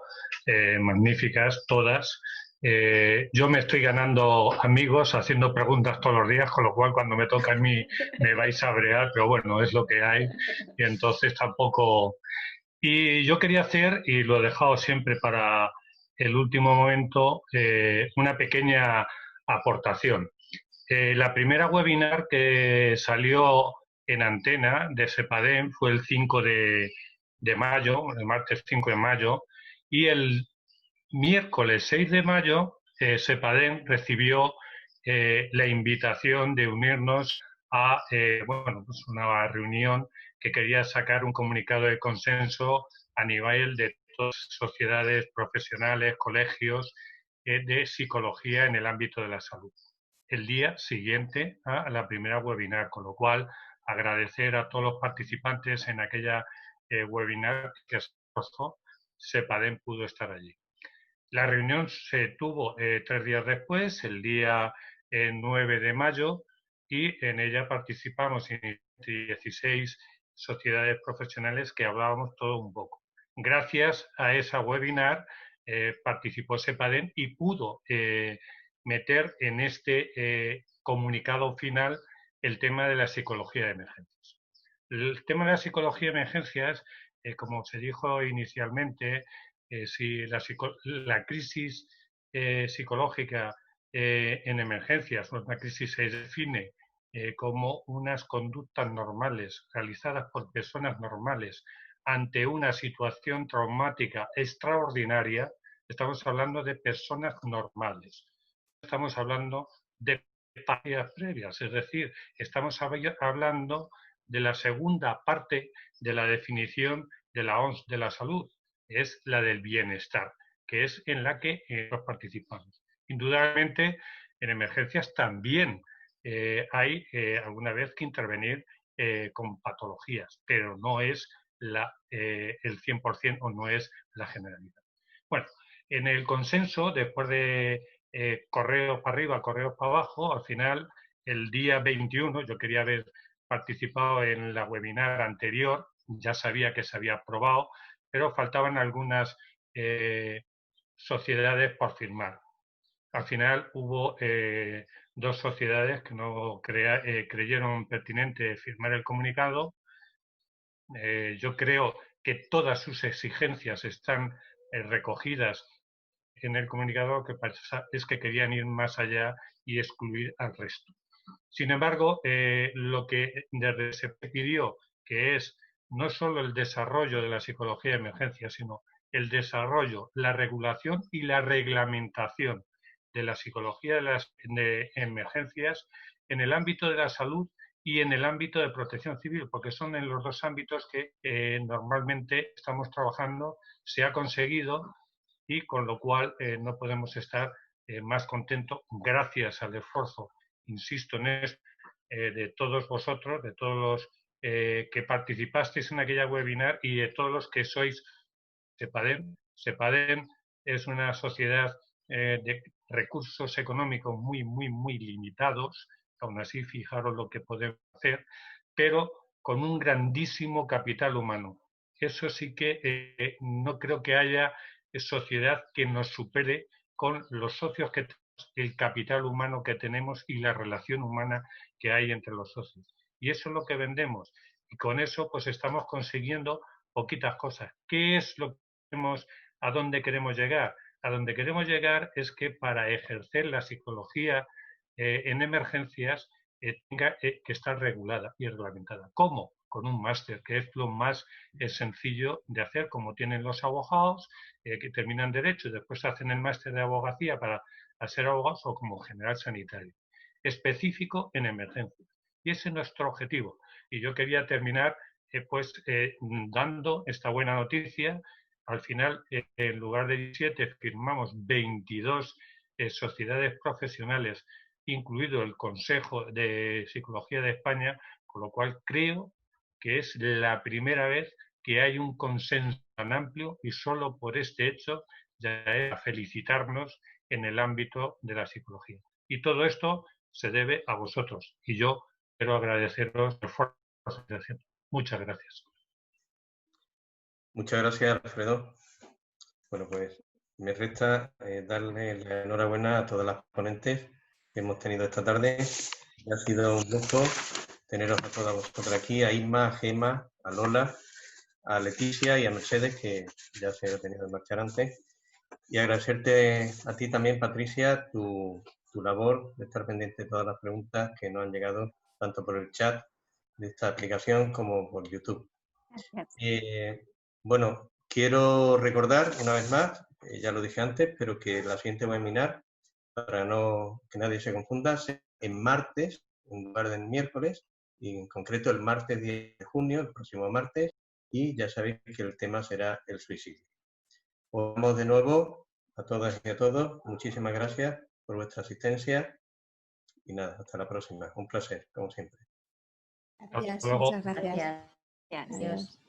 magníficas todas. Yo me estoy ganando amigos haciendo preguntas todos los días, con lo cual cuando me toca a mí me vais a brear, pero bueno, es lo que hay y entonces tampoco... Y yo quería hacer, y lo he dejado siempre para el último momento, una pequeña aportación. La primera webinar que salió en antena de CEPADEM fue el 5 de mayo, el martes 5 de mayo, y el miércoles 6 de mayo CEPADEM recibió la invitación de unirnos a bueno, pues una reunión que quería sacar un comunicado de consenso a nivel de todas las sociedades profesionales, colegios de psicología en el ámbito de la salud. El día siguiente a la primera webinar, con lo cual agradecer a todos los participantes en aquella webinar que CEPADEM pudo estar allí. La reunión se tuvo 3 días después, el día 9 de mayo, y en ella participamos 16 sociedades profesionales que hablábamos todo un poco. Gracias a esa webinar participó CEPADEM y pudo meter en este comunicado final el tema de la psicología de emergencias. El tema de la psicología de emergencias, como se dijo inicialmente, si la crisis psicológica en emergencias, una crisis se define como unas conductas normales realizadas por personas normales ante una situación traumática extraordinaria, estamos hablando de personas normales. Estamos hablando de patologías previas, es decir, estamos hablando de la segunda parte de la definición de la OMS de la salud, es la del bienestar, que es en la que participamos. Indudablemente, en emergencias también hay alguna vez que intervenir con patologías, pero no es el 100% o no es la generalidad. Bueno, en el consenso, después de correos para arriba, correos para abajo, al final, el día 21, yo quería haber participado en la webinar anterior, ya sabía que se había aprobado, pero faltaban algunas sociedades por firmar. Al final hubo 2 sociedades que no creyeron pertinente firmar el comunicado. Yo creo que todas sus exigencias están recogidas en el comunicado, lo que pasa es que querían ir más allá y excluir al resto. Sin embargo, lo que desde se pidió, que es no solo el desarrollo de la psicología de emergencia, sino el desarrollo, la regulación y la reglamentación de la psicología de emergencias en el ámbito de la salud y en el ámbito de protección civil, porque son en los 2 ámbitos que normalmente estamos trabajando, se ha conseguido y con lo cual no podemos estar más contentos gracias al esfuerzo, insisto en esto, de todos vosotros, de todos los que participasteis en aquella webinar y de todos los que sois CEPADEM. CEPADEM es una sociedad de recursos económicos muy limitados, aún así fijaros lo que podemos hacer, pero con un grandísimo capital humano. eso sí que no creo que haya sociedad que nos supere con los socios que tenemos, el capital humano que tenemos y la relación humana que hay entre los socios. Y eso es lo que vendemos. Y con eso pues estamos consiguiendo poquitas cosas. ¿Qué es lo que queremos, a dónde queremos llegar? A donde queremos llegar es que para ejercer la psicología en emergencias tenga que estar regulada y reglamentada. ¿Cómo? Con un máster, que es lo más sencillo de hacer, como tienen los abogados que terminan Derecho y después hacen el máster de abogacía para ser abogados, o como general sanitario. Específico en emergencias. Y ese es nuestro objetivo. Y yo quería terminar dando esta buena noticia. Al final, en lugar de 17, firmamos 22 sociedades profesionales, incluido el Consejo de Psicología de España, con lo cual creo que es la primera vez que hay un consenso tan amplio, y solo por este hecho ya es a felicitarnos en el ámbito de la psicología. Y todo esto se debe a vosotros, y yo quiero agradeceros el esfuerzo que estáis haciendo. Muchas gracias. Muchas gracias, Alfredo. Bueno, pues me resta darle la enhorabuena a todas las ponentes que hemos tenido esta tarde. Ha sido un gusto teneros a todas vosotras aquí, a Isma, a Gema, a Lola, a Leticia y a Mercedes, que ya se ha tenido que marchar antes. Y agradecerte a ti también, Patricia, tu labor de estar pendiente de todas las preguntas que nos han llegado, tanto por el chat de esta aplicación como por YouTube. Bueno, quiero recordar una vez más, ya lo dije antes, pero que la siguiente webinar, para que nadie se confunda, en martes, en lugar de miércoles, y en concreto el martes 10 de junio, el próximo martes, y ya sabéis que el tema será el suicidio. Os damos de nuevo a todas y a todos, muchísimas gracias por vuestra asistencia y nada, hasta la próxima. Un placer, como siempre. Gracias, Hasta luego. muchas gracias. Gracias. Adiós.